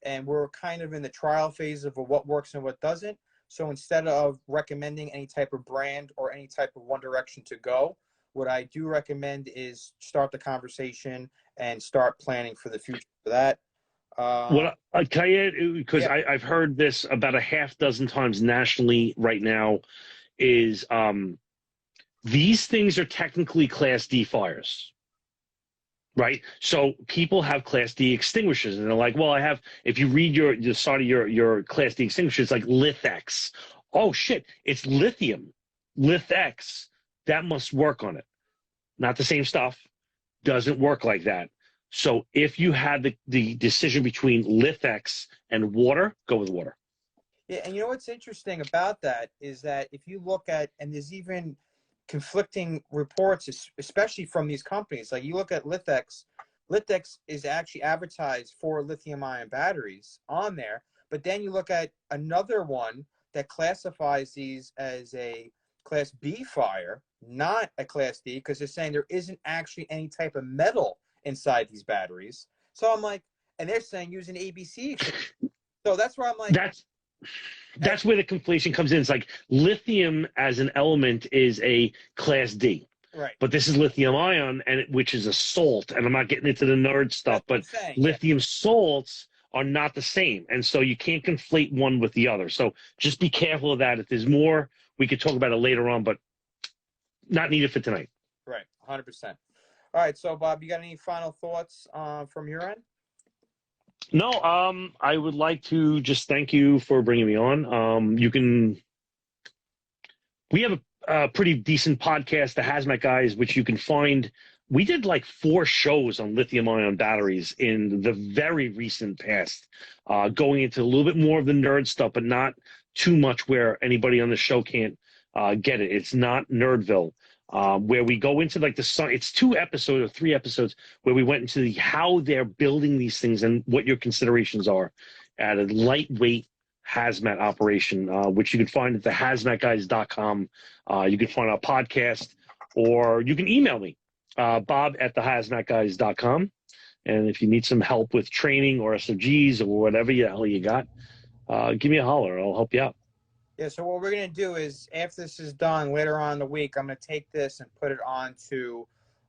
And we're kind of in the trial phase of what works and what doesn't. So instead of recommending any type of brand or any type of one direction to go, what I do recommend is start the conversation and start planning for the future for that. What I tell you, because I've heard this about a half dozen times nationally right now, is these things are technically Class D fires, right? So people have Class D extinguishers, and they're like, "Well, I have." If you read the side of your Class D extinguisher, it's like Lithex. Oh shit, it's lithium, Lithex. That must work on it. Not the same stuff. Doesn't work like that. So if you had the decision between Lithex and water, go with water. Yeah, and you know what's interesting about that is that if you look at, and there's even conflicting reports, especially from these companies, like you look at Lithex is actually advertised for lithium-ion batteries on there, but then you look at another one that classifies these as a Class B fire, not a Class D, because they're saying there isn't actually any type of metal inside these batteries. So I'm like, and they're saying using ABC. So that's where I'm like, that's where the conflation comes in. It's like lithium as an element is a Class D, right? But this is lithium ion, which is a salt. And I'm not getting into the nerd stuff, but lithium salts are not the same, and so you can't conflate one with the other. So just be careful of that. If there's more, we could talk about it later on, but not needed for tonight. Right, 100%. All right, so Bob, you got any final thoughts from your end? No, I would like to just thank you for bringing me on. We have a pretty decent podcast, the Hazmat Guys, which you can find. We did like 4 shows on lithium ion batteries in the very recent past, going into a little bit more of the nerd stuff, but not too much where anybody on the show can't get it. It's not Nerdville. Where we go into like it's 2 episodes or 3 episodes where we went into how they're building these things and what your considerations are at a lightweight hazmat operation, which you can find at the hazmatguys.com. You can find our podcast, or you can email me, Bob at the hazmatguys.com. And if you need some help with training or SOGs or whatever the hell you got, give me a holler. I'll help you out. Yeah, so what we're going to do is, after this is done later on in the week, I'm going to take this and put it onto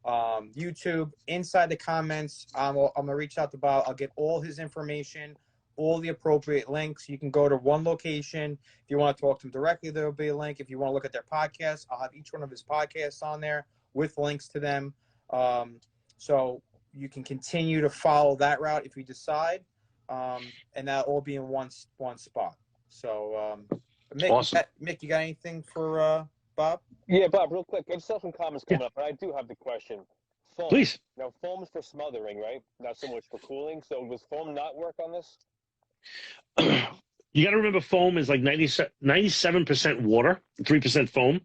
YouTube. Inside the comments, I'm going to reach out to Bob. I'll get all his information, all the appropriate links. You can go to one location. If you want to talk to him directly, there will be a link. If you want to look at their podcasts, I'll have each one of his podcasts on there with links to them. So you can continue to follow that route if you decide, and that'll all be in one spot. So Mick, awesome. Mick, you got anything for Bob? Yeah, Bob, real quick. I just saw some comments coming up, but I do have the question. Foam. Please. Now, foam's for smothering, right? Not so much for cooling. So does foam not work on this? You got to remember, foam is like 97% water, 3% foam.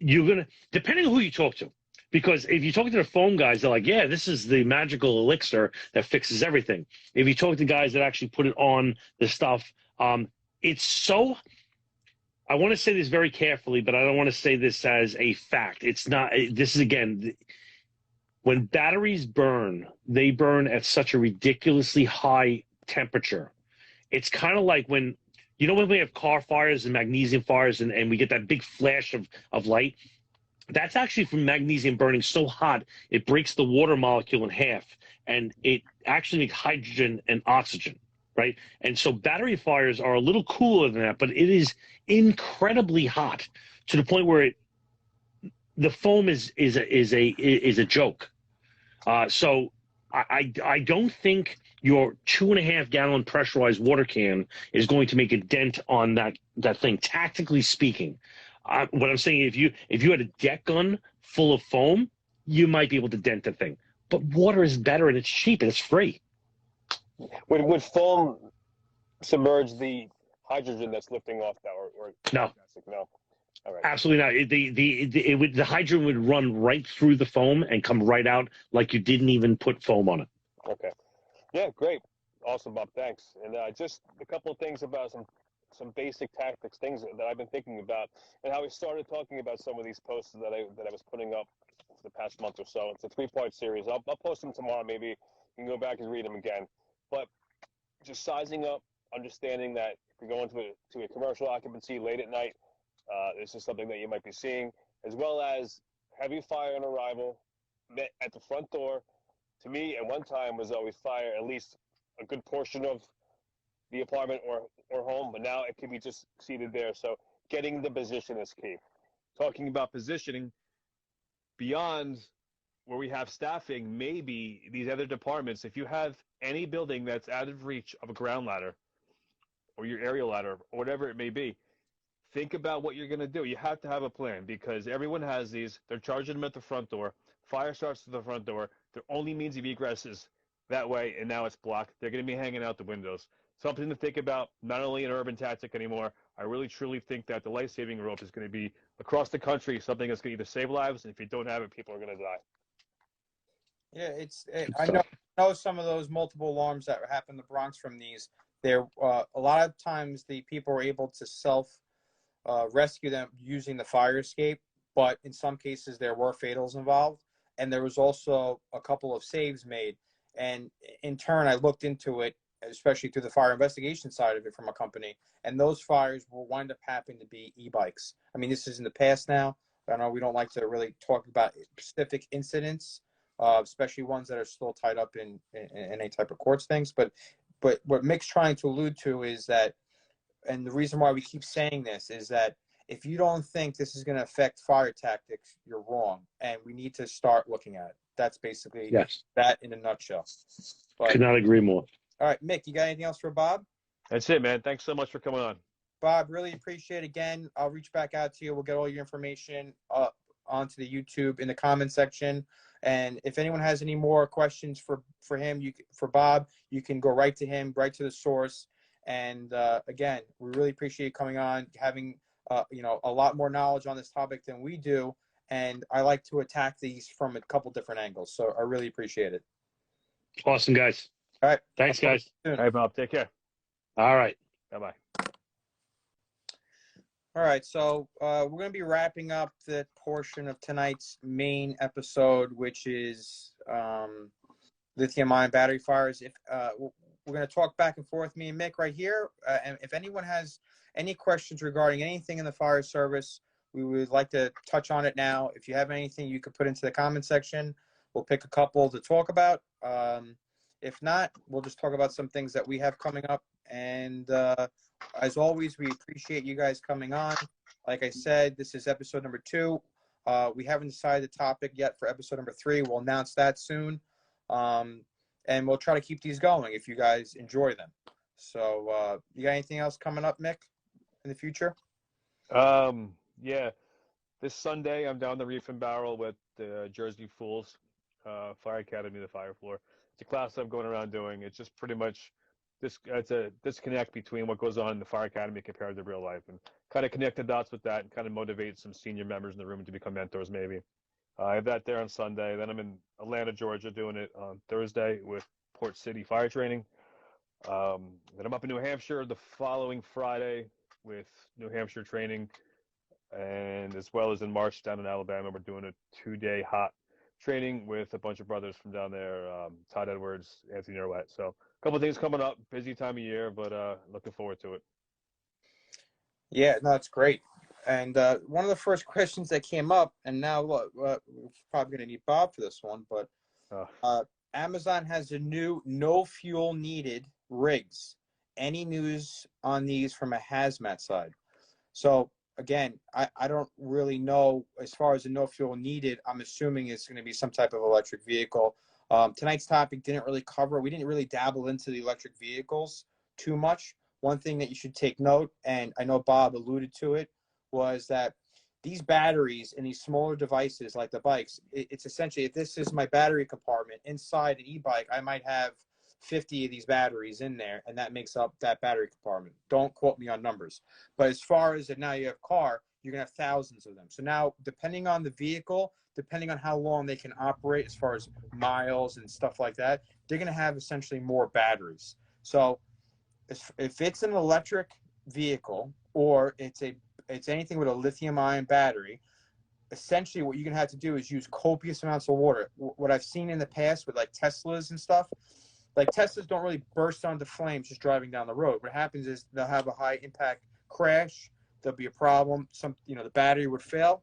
You're going to, depending on who you talk to, Because if you talk to the foam guys, they're like, yeah, this is the magical elixir that fixes everything. If you talk to guys that actually put it on the stuff, it's so, I want to say this very carefully, but I don't want to say this as a fact. It's not, this is again, when batteries burn, they burn at such a ridiculously high temperature. It's kind of like when, you know, when we have car fires and magnesium fires and we get that big flash of light, that's actually from magnesium burning so hot, it breaks the water molecule in half, and it actually makes hydrogen and oxygen, right? And so battery fires are a little cooler than that, but it is incredibly hot to the point where the foam is a joke. So I don't think your 2.5 gallon pressurized water can is going to make a dent on that thing. Tactically speaking, what I'm saying, if you had a deck gun full of foam, you might be able to dent the thing. But water is better, and it's cheap, and it's free. Would foam submerge the hydrogen that's lifting off that, or No. No. All right. Absolutely not. The hydrogen would run right through the foam and come right out like you didn't even put foam on it. Okay. Yeah, great. Awesome, Bob. Thanks. And just a couple of things about some basic tactics, things that I've been thinking about, and how we started talking about some of these posts that I was putting up for the past month or so. It's a 3-part series. I'll post them tomorrow. Maybe you can go back and read them again. But just sizing up, understanding that if you're going to a commercial occupancy late at night, this is something that you might be seeing, as well as heavy fire on arrival at the front door. To me, at one time, was always fire at least a good portion of the apartment or home, but now it can be just seated there. So getting the position is key. Talking about positioning, beyond where we have staffing, maybe these other departments, if you have any building that's out of reach of a ground ladder or your aerial ladder or whatever it may be, think about what you're going to do. You have to have a plan, because everyone has these. They're charging them at the front door. Fire starts at the front door. Their only means of egress is that way, and now it's blocked. They're going to be hanging out the windows. Something to think about, not only an urban tactic anymore. I really, truly think that the life-saving rope is going to be, across the country, something that's going to either save lives, and if you don't have it, people are going to die. Yeah, I know some of those multiple alarms that happen in the Bronx from these. There, a lot of times the people were able to rescue them using the fire escape, but in some cases there were fatals involved, and there was also a couple of saves made. And in turn, I looked into it, especially through the fire investigation side of it from a company, and those fires will wind up happening to be e-bikes. I mean, this is in the past now. I know we don't like to really talk about specific incidents, especially ones that are still tied up in any type of courts things. But what Mick's trying to allude to is that, and the reason why we keep saying this is that if you don't think this is going to affect fire tactics, you're wrong, and we need to start looking at it. That's basically that in a nutshell. But, could not agree more. All right, Mick, you got anything else for Bob? That's it, man. Thanks so much for coming on. Bob, really appreciate it. Again, I'll reach back out to you. We'll get all your information onto the YouTube in the comment section. And if anyone has any more questions for him, for Bob, you can go right to him, right to the source. And again, we really appreciate you coming on, having a lot more knowledge on this topic than we do. And I like to attack these from a couple different angles. So I really appreciate it. Awesome, guys. All right. Thanks, guys. All right, Bob. Take care. All right. Bye-bye. All right, so we're going to be wrapping up the portion of tonight's main episode, which is lithium ion battery fires. If we're going to talk back and forth, me and Mick right here. And if anyone has any questions regarding anything in the fire service, we would like to touch on it now. If you have anything, you could put into the comment section. We'll pick a couple to talk about. If not, we'll just talk about some things that we have coming up. And as always, we appreciate you guys coming on. Like I said, this is episode number 2. We haven't decided the topic yet for episode number 3. We'll announce that soon. And we'll try to keep these going if you guys enjoy them. So you got anything else coming up, Mick, in the future? Yeah. This Sunday, I'm down the Reef and Barrel with the Jersey Fools Fire Academy, the fire floor. It's a class I'm going around doing. It's just pretty much it's a disconnect between what goes on in the fire academy compared to real life, and kind of connect the dots with that and kind of motivate some senior members in the room to become mentors maybe. I have that there on Sunday. Then I'm in Atlanta, Georgia, doing it on Thursday with Port City Fire Training. Then I'm up in New Hampshire the following Friday with New Hampshire training, and as well as in March down in Alabama, we're doing a 2-day hot training with a bunch of brothers from down there, Todd Edwards, Anthony Norwet. So a couple of things coming up, busy time of year, but looking forward to it. Yeah, no, it's great. And one of the first questions that came up, and now look, we're probably going to need Bob for this one, but Amazon has a new no fuel needed rigs. Any news on these from a hazmat side? So again, I don't really know as far as the no fuel needed. I'm assuming it's going to be some type of electric vehicle. Tonight's topic didn't really cover. We didn't really dabble into the electric vehicles too much. One thing that you should take note, and I know Bob alluded to it, was that these batteries in these smaller devices like the bikes, it's essentially, if this is my battery compartment inside an e-bike, I might have 50 of these batteries in there, and that makes up that battery compartment. Don't quote me on numbers. But as far as now you have car, you're going to have thousands of them. So now, depending on the vehicle, depending on how long they can operate as far as miles and stuff like that, they're going to have essentially more batteries. So if it's an electric vehicle or it's anything with a lithium ion battery, essentially what you're going to have to do is use copious amounts of water. What I've seen in the past with like Teslas and stuff, like Teslas don't really burst onto flames just driving down the road. What happens is they'll have a high impact crash. There'll be a problem. The battery would fail,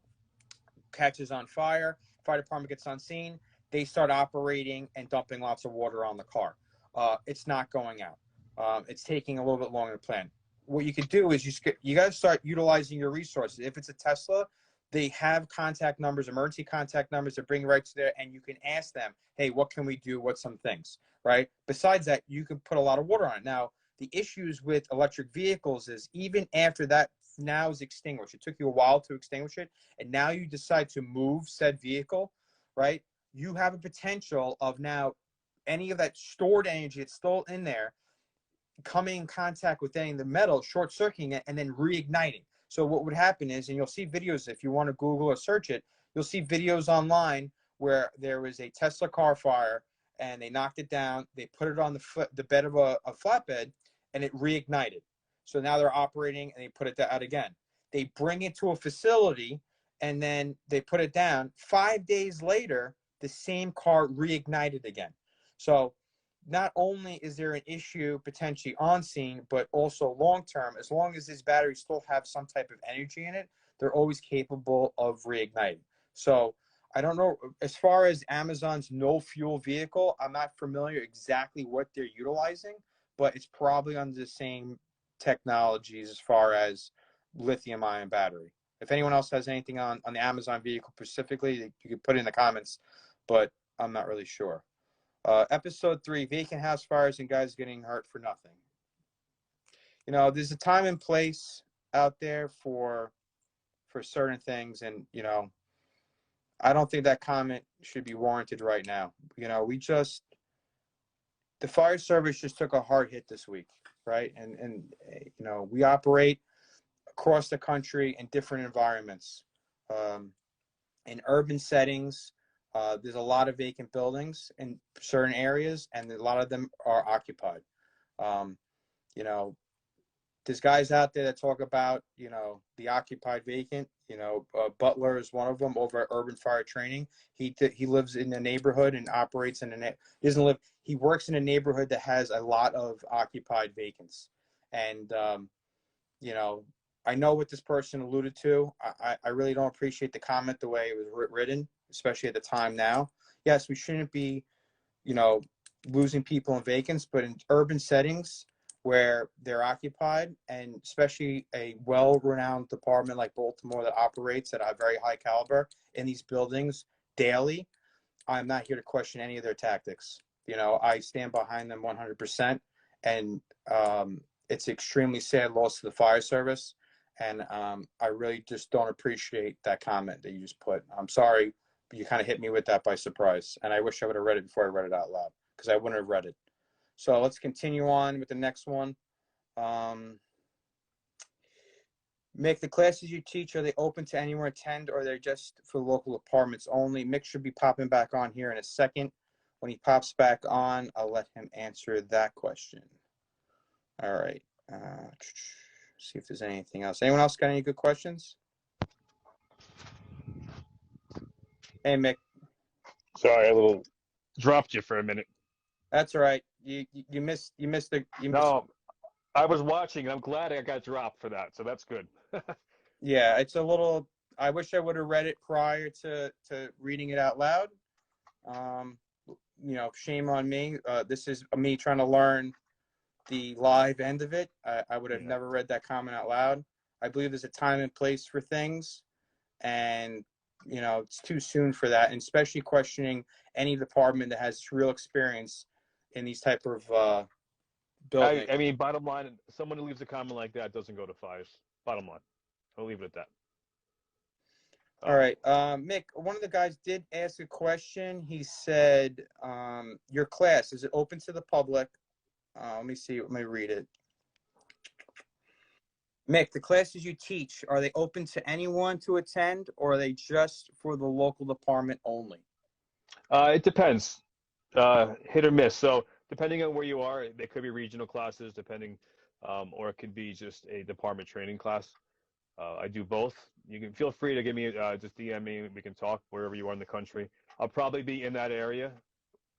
catches on fire. Fire department gets on scene. They start operating and dumping lots of water on the car. It's not going out. It's taking a little bit longer to plan. What you could do is you got to start utilizing your resources. If it's a Tesla, they have contact numbers, emergency contact numbers that bring right to there, and you can ask them, hey, what can we do? What's some things, right? Besides that, you can put a lot of water on it. Now, the issues with electric vehicles is even after that now is extinguished, it took you a while to extinguish it, and now you decide to move said vehicle, right? You have a potential of now any of that stored energy that's still in there coming in contact with any of the metal, short-circuiting it, and then reigniting. So what would happen is, and you'll see videos if you want to Google or search it, you'll see videos online where there was a Tesla car fire and they knocked it down, they put it on the bed of a flatbed, and it reignited. So now they're operating and they put it out again. They bring it to a facility and then they put it down. 5 days later, the same car reignited again. So not only is there an issue potentially on scene, but also long term, as long as these batteries still have some type of energy in it, they're always capable of reigniting. So I don't know, as far as Amazon's no fuel vehicle, I'm not familiar exactly what they're utilizing, but it's probably under the same technologies as far as lithium ion battery. If anyone else has anything on the Amazon vehicle specifically, you could put it in the comments, but I'm not really sure. Episode 3, vacant house fires and guys getting hurt for nothing. There's a time and place out there for certain things, and I don't think that comment should be warranted right now. The fire service just took a hard hit this week, right? And we operate across the country in different environments. In urban settings, there's a lot of vacant buildings in certain areas, and a lot of them are occupied. There's guys out there that talk about, the occupied vacant. Butler is one of them over at Urban Fire Training. He lives in a neighborhood and operates in he works in a neighborhood that has a lot of occupied vacants. And, I know what this person alluded to. I really don't appreciate the comment the way it was written, especially at the time now. Yes, we shouldn't be, losing people in vacants, but in urban settings where they're occupied, and especially a well-renowned department like Baltimore that operates at a very high caliber in these buildings daily, I'm not here to question any of their tactics. I stand behind them 100%, and it's extremely sad loss to the fire service. And I really just don't appreciate that comment that you just put. I'm sorry, but you kind of hit me with that by surprise. And I wish I would have read it before I read it out loud, because I wouldn't have read it. So let's continue on with the next one. Mick, the classes you teach, are they open to anyone attend, or they're just for local apartments only? Mick should be popping back on here in a second. When he pops back on, I'll let him answer that question. All right. See if there's anything else. Anyone else got any good questions? Hey, Mick. Sorry, a little. Dropped you for a minute. That's all right. You missed No, I was watching, and I'm glad I got dropped for that, so that's good. Yeah, it's a little. I wish I would have read it prior to reading it out loud. Shame on me. This is me trying to learn the live end of it. I would have never read that comment out loud. I believe there's a time and place for things, and it's too soon for that, and especially questioning any department that has real experience in these type of buildings. I mean, bottom line, someone who leaves a comment like that doesn't go to fires. Bottom line. I'll leave it at that. All right. Mick, one of the guys did ask a question. He said, your class, is it open to the public? Let me see. Let me read it. Mick, the classes you teach, are they open to anyone to attend, or are they just for the local department only? It depends. Hit or miss. So depending on where you are, they could be regional classes, or it could be just a department training class. I do both. You can feel free to give me, just DM me. We can talk wherever you are in the country. I'll probably be in that area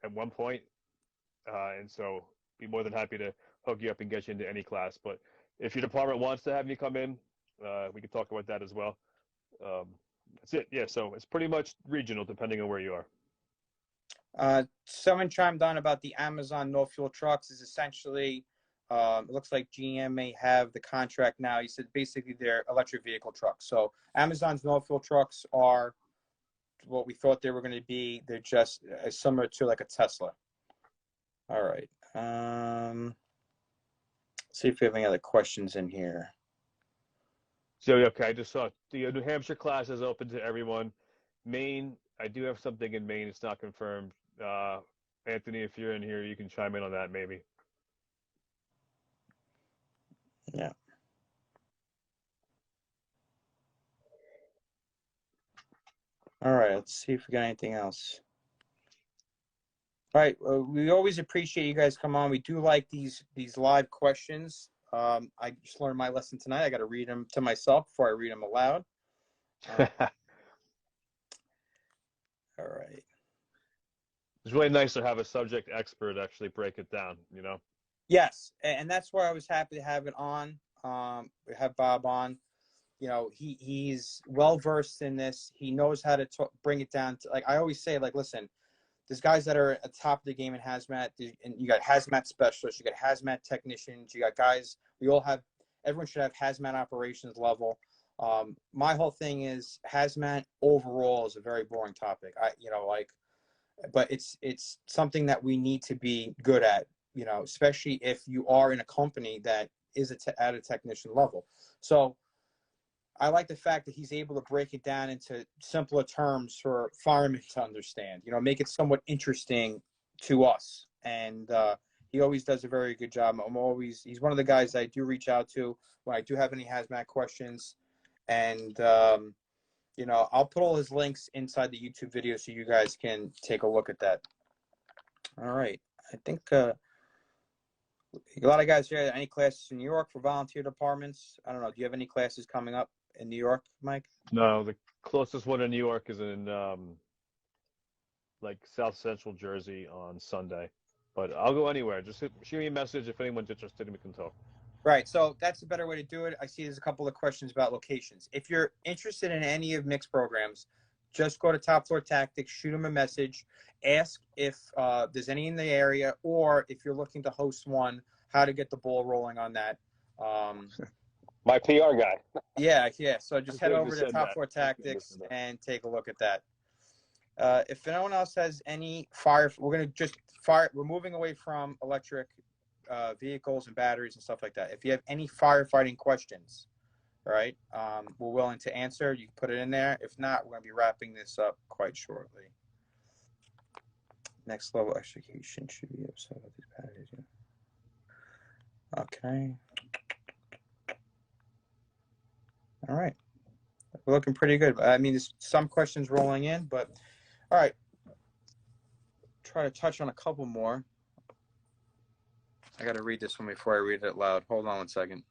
at one point, and so be more than happy to hook you up and get you into any class. But if your department wants to have me come in, we can talk about that as well. That's it. Yeah, so it's pretty much regional depending on where you are. Someone chimed on about the Amazon no-fuel trucks. Is essentially, it looks like GM may have the contract now. He said basically they're electric vehicle trucks. So Amazon's no-fuel trucks are what we thought they were going to be. They're just similar to like a Tesla. All right. See if we have any other questions in here. So, okay, I just saw the New Hampshire class is open to everyone. Maine, I do have something in Maine. It's not confirmed. Anthony, if you're in here, you can chime in on that maybe. Yeah. All right, let's see if we got anything else. All right, we always appreciate you guys come on. We do like these live questions. I just learned my lesson tonight. I got to read them to myself before I read them aloud. All right. It's really nice to have a subject expert actually break it down, Yes, and that's why I was happy to have it on. We have Bob on. He's well versed in this. He knows how to bring it down to, like I always say, like, listen, there's guys that are at the top of the game in hazmat, and you got hazmat specialists, you got hazmat technicians, you got guys. Everyone should have hazmat operations level. My whole thing is hazmat overall is a very boring topic. But it's something that we need to be good at, especially if you are in a company that is at a technician level. So I like the fact that he's able to break it down into simpler terms for firemen to understand, make it somewhat interesting to us. And he always does a very good job. He's one of the guys I do reach out to when I do have any hazmat questions. And, I'll put all his links inside the YouTube video so you guys can take a look at that. All right. I think a lot of guys here, any classes in New York for volunteer departments? I don't know. Do you have any classes coming up in New York, Mike? No, the closest one in New York is in like South Central Jersey on Sunday. But I'll go anywhere. Just shoot me a message if anyone's interested and we can talk. Right. So that's a better way to do it. I see there's a couple of questions about locations. If you're interested in any of Mick's programs, just go to Top Floor Tactics, shoot him a message, ask if there's any in the area, or if you're looking to host one, how to get the ball rolling on that. My PR guy. Yeah. So just head over to Top that. Floor Tactics and take a look at that. If anyone else has any we're moving away from electric vehicles and batteries and stuff like that. If you have any firefighting questions, right, we're willing to answer. You can put it in there. If not, we're going to be wrapping this up quite shortly. Next level execution should be upset with these batteries. Yeah. Okay. All right. We're looking pretty good. I mean, there's some questions rolling in, but all right. Try to touch on a couple more. I got to read this one before I read it loud. Hold on 1 second.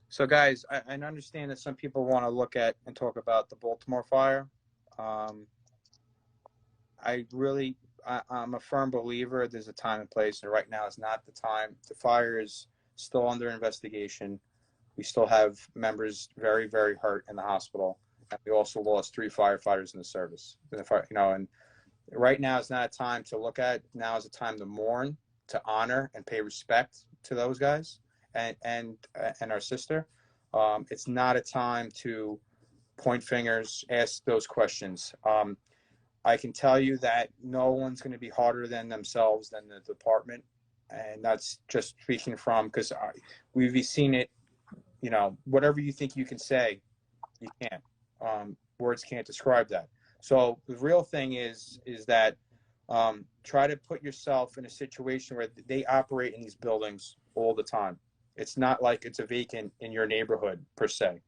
So, guys, I understand that some people want to look at and talk about the Baltimore fire. I'm a firm believer there's a time and place, and right now is not the time. The fire is still under investigation. We still have members very, very hurt in the hospital. And we also lost 3 firefighters in the service. And right now is not a time to look at. Now is a time to mourn, to honor, and pay respect to those guys and our sister. It's not a time to point fingers, ask those questions. I can tell you that no one's going to be harder than themselves than the department, and that's just speaking from because we've seen it. Whatever you think you can say, you can't. Words can't describe that. So the real thing is that try to put yourself in a situation where they operate in these buildings all the time. It's not like it's a vacant in your neighborhood per se.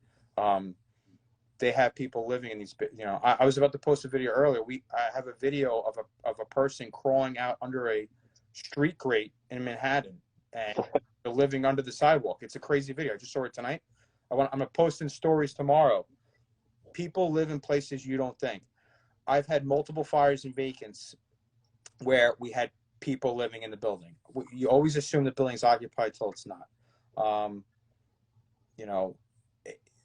They have people living in these. I was about to post a video earlier. I have a video of a person crawling out under a street grate in Manhattan, and they're living under the sidewalk. It's a crazy video. I just saw it tonight. I'm gonna post in stories tomorrow. People live in places you don't think. I've had multiple fires and vacants where we had people living in the building. You always assume the building's occupied till it's not.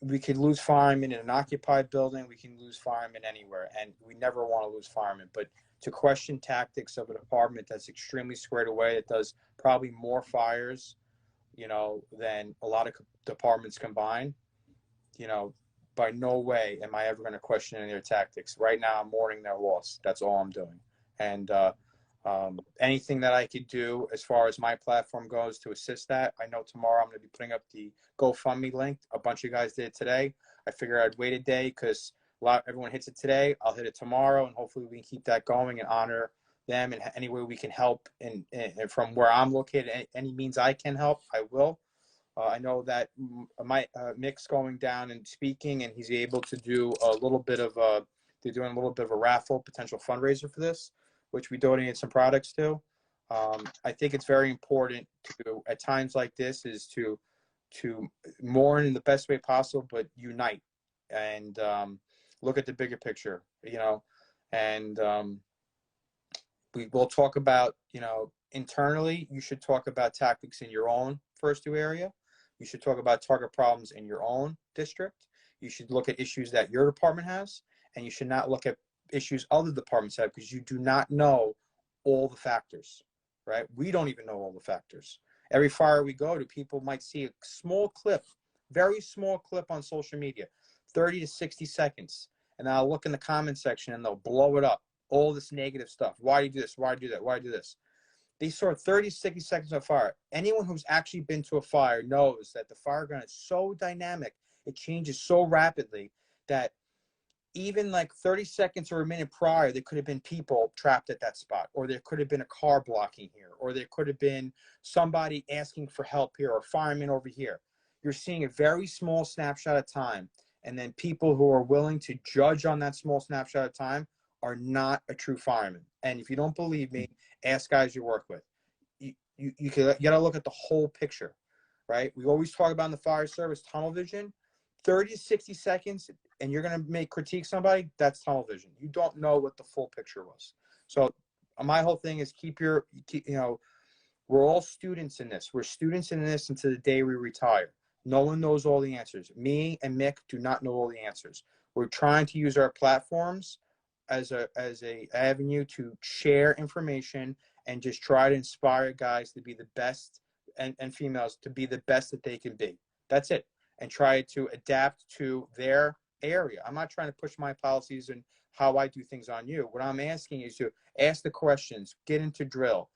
We could lose firemen in an occupied building. We can lose firemen anywhere, and we never want to lose firemen. But to question tactics of a department that's extremely squared away, that does probably more fires, than a lot of departments combined, by no way am I ever going to question any of their tactics. Right now, I'm mourning their loss. That's all I'm doing. And anything that I could do as far as my platform goes to assist that, I know tomorrow I'm going to be putting up the GoFundMe link. A bunch of guys did it today. I figure I'd wait a day because everyone hits it today. I'll hit it tomorrow, and hopefully we can keep that going and honor them in any way we can help. And from where I'm located, any means I can help, I will. I know that Mick's going down and speaking, and he's able to do a little bit of they're doing a little bit of a raffle, potential fundraiser for this, which we donated some products to. I think it's very important to, at times like this, is to mourn in the best way possible, but unite and look at the bigger picture, and we will talk about, internally, you should talk about tactics in your own first due area. You should talk about target problems in your own district. You should look at issues that your department has, and you should not look at issues other departments have because you do not know all the factors, right? We don't even know all the factors. Every fire we go to, people might see a small clip, very small clip on social media, 30 to 60 seconds. And I'll look in the comment section and they'll blow it up. All this negative stuff. Why do you do this? Why do you do that? Why do you do this? They saw 30, 60 seconds of fire. Anyone who's actually been to a fire knows that the fire ground is so dynamic. It changes so rapidly that even like 30 seconds or a minute prior, there could have been people trapped at that spot, or there could have been a car blocking here, or there could have been somebody asking for help here, or firemen over here. You're seeing a very small snapshot of time, and then people who are willing to judge on that small snapshot of time are not a true fireman. And if you don't believe me, ask guys you work with. You gotta look at the whole picture, right? We always talk about in the fire service tunnel vision, 30 to 60 seconds, and you're gonna critique somebody. That's tunnel vision. You don't know what the full picture was. So my whole thing is we're all students in this. We're students in this until the day we retire. No one knows all the answers. Me and Mick do not know all the answers. We're trying to use our platforms as a avenue to share information and just try to inspire guys to be the best and females to be the best that they can be. That's it. And try to adapt to their area. I'm not trying to push my policies and how I do things on you. What I'm asking is to ask the questions, get into drill,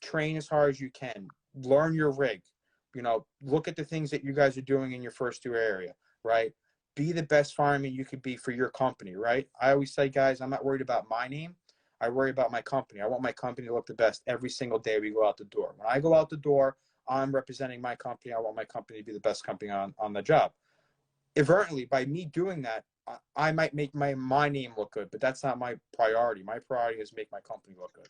train as hard as you can, learn your rig, look at the things that you guys are doing in your first due area, right? Be the best fireman you could be for your company, right? I always say, guys, I'm not worried about my name. I worry about my company. I want my company to look the best every single day we go out the door. When I go out the door, I'm representing my company. I want my company to be the best company on the job. Inadvertently, by me doing that, I might make my name look good, but that's not my priority. My priority is make my company look good.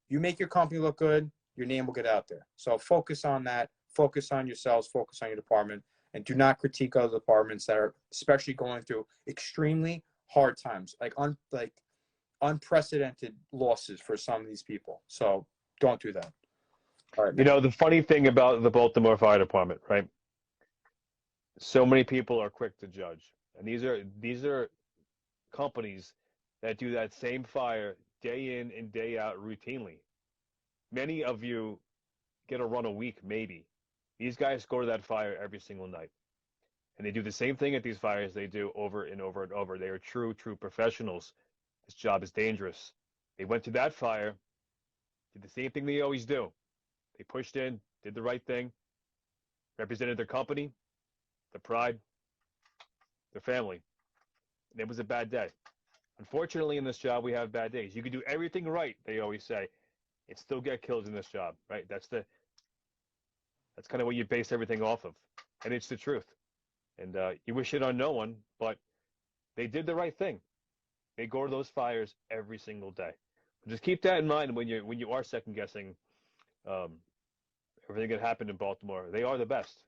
You make your company look good, your name will get out there. So focus on that. Focus on yourselves. Focus on your department, and do not critique other departments that are especially going through extremely hard times, like unprecedented losses for some of these people. So don't do that. All right. You know, the funny thing about the Baltimore Fire Department, right? So many people are quick to judge, and these are companies that do that same fire day in and day out routinely. Many of you get a run a week, maybe. These guys go to that fire every single night, and they do the same thing at these fires they do over and over and over. They are true professionals. This job is dangerous. They went to that fire, did the same thing they always do. They pushed in, did the right thing, represented their company, their pride, their family. And it was a bad day. Unfortunately, in this job, we have bad days. You can do everything right, they always say, and still get killed in this job, right? That's kind of what you base everything off of. And it's the truth. And you wish it on no one, but they did the right thing. They go to those fires every single day. Just keep that in mind when you are second guessing everything that happened in Baltimore. They are the best.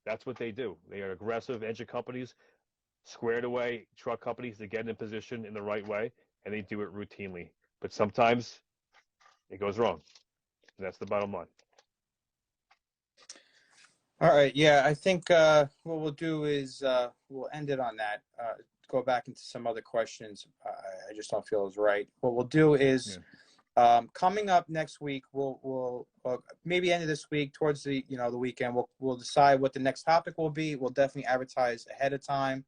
That's what they do. They are aggressive engine companies, squared away truck companies that get in position in the right way, and they do it routinely. But sometimes it goes wrong. And that's the bottom line. All right. Yeah, I think what we'll do is we'll end it on that. Go back into some other questions. I just don't feel is right. What we'll do is coming up next week, we'll maybe end of this week, towards the the weekend, we'll decide what the next topic will be. We'll definitely advertise ahead of time.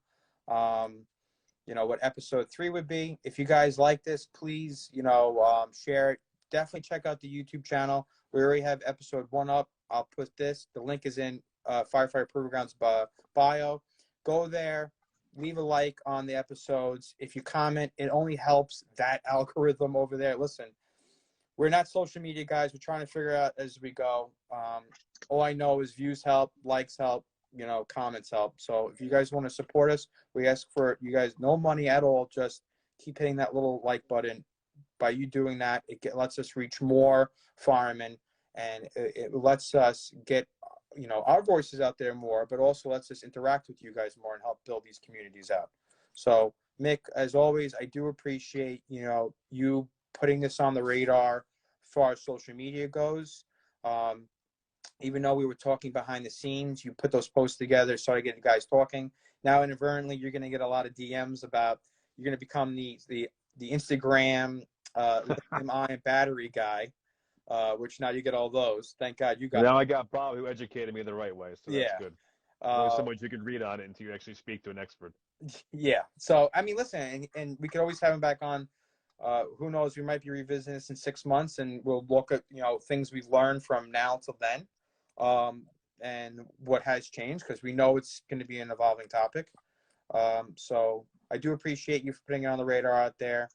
What episode 3 would be. If you guys like this, please share it. Definitely check out the YouTube channel. We already have episode 1 up. I'll put this. The link is in Firefighter Proground's bio. Go there. Leave a like on the episodes. If you comment, it only helps that algorithm over there. Listen, we're not social media guys. We're trying to figure out as we go. All I know is views help, likes help, comments help. So if you guys want to support us, we ask for you guys no money at all. Just keep hitting that little like button. By you doing that, it lets us reach more firemen, and it lets us get our voices out there more, but also lets us interact with you guys more and help build these communities out. So Mick, as always, I do appreciate you putting this on the radar as far as social media goes. Even though we were talking behind the scenes, you put those posts together, started getting guys talking. Now inadvertently you're going to get a lot of DMs about you're going to become the Instagram Lithium Ion Battery guy, which now you get all those. Thank God you got. Now I got Bob, who educated me the right way, so that's good. There's so much you can read on it until you actually speak to an expert. Yeah. So I mean, listen, and we could always have him back on. Who knows? We might be revisiting this in 6 months, and we'll look at things we've learned from now till then, and what has changed, because we know it's going to be an evolving topic. So I do appreciate you for putting it on the radar out there.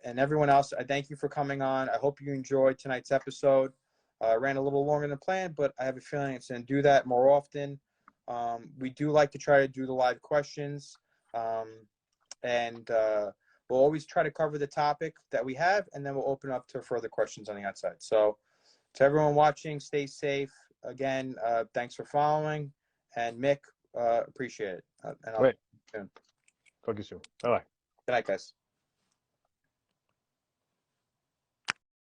And everyone else, I thank you for coming on. I hope you enjoyed tonight's episode. Ran a little longer than planned, but I have a feeling it's going to do that more often. We do like to try to do the live questions, and we'll always try to cover the topic that we have, and then we'll open up to further questions on the outside. So to everyone watching, stay safe. Again, thanks for following. And Mick, appreciate it. And I'll Great. Talk to you soon. Bye-bye. Good night, guys.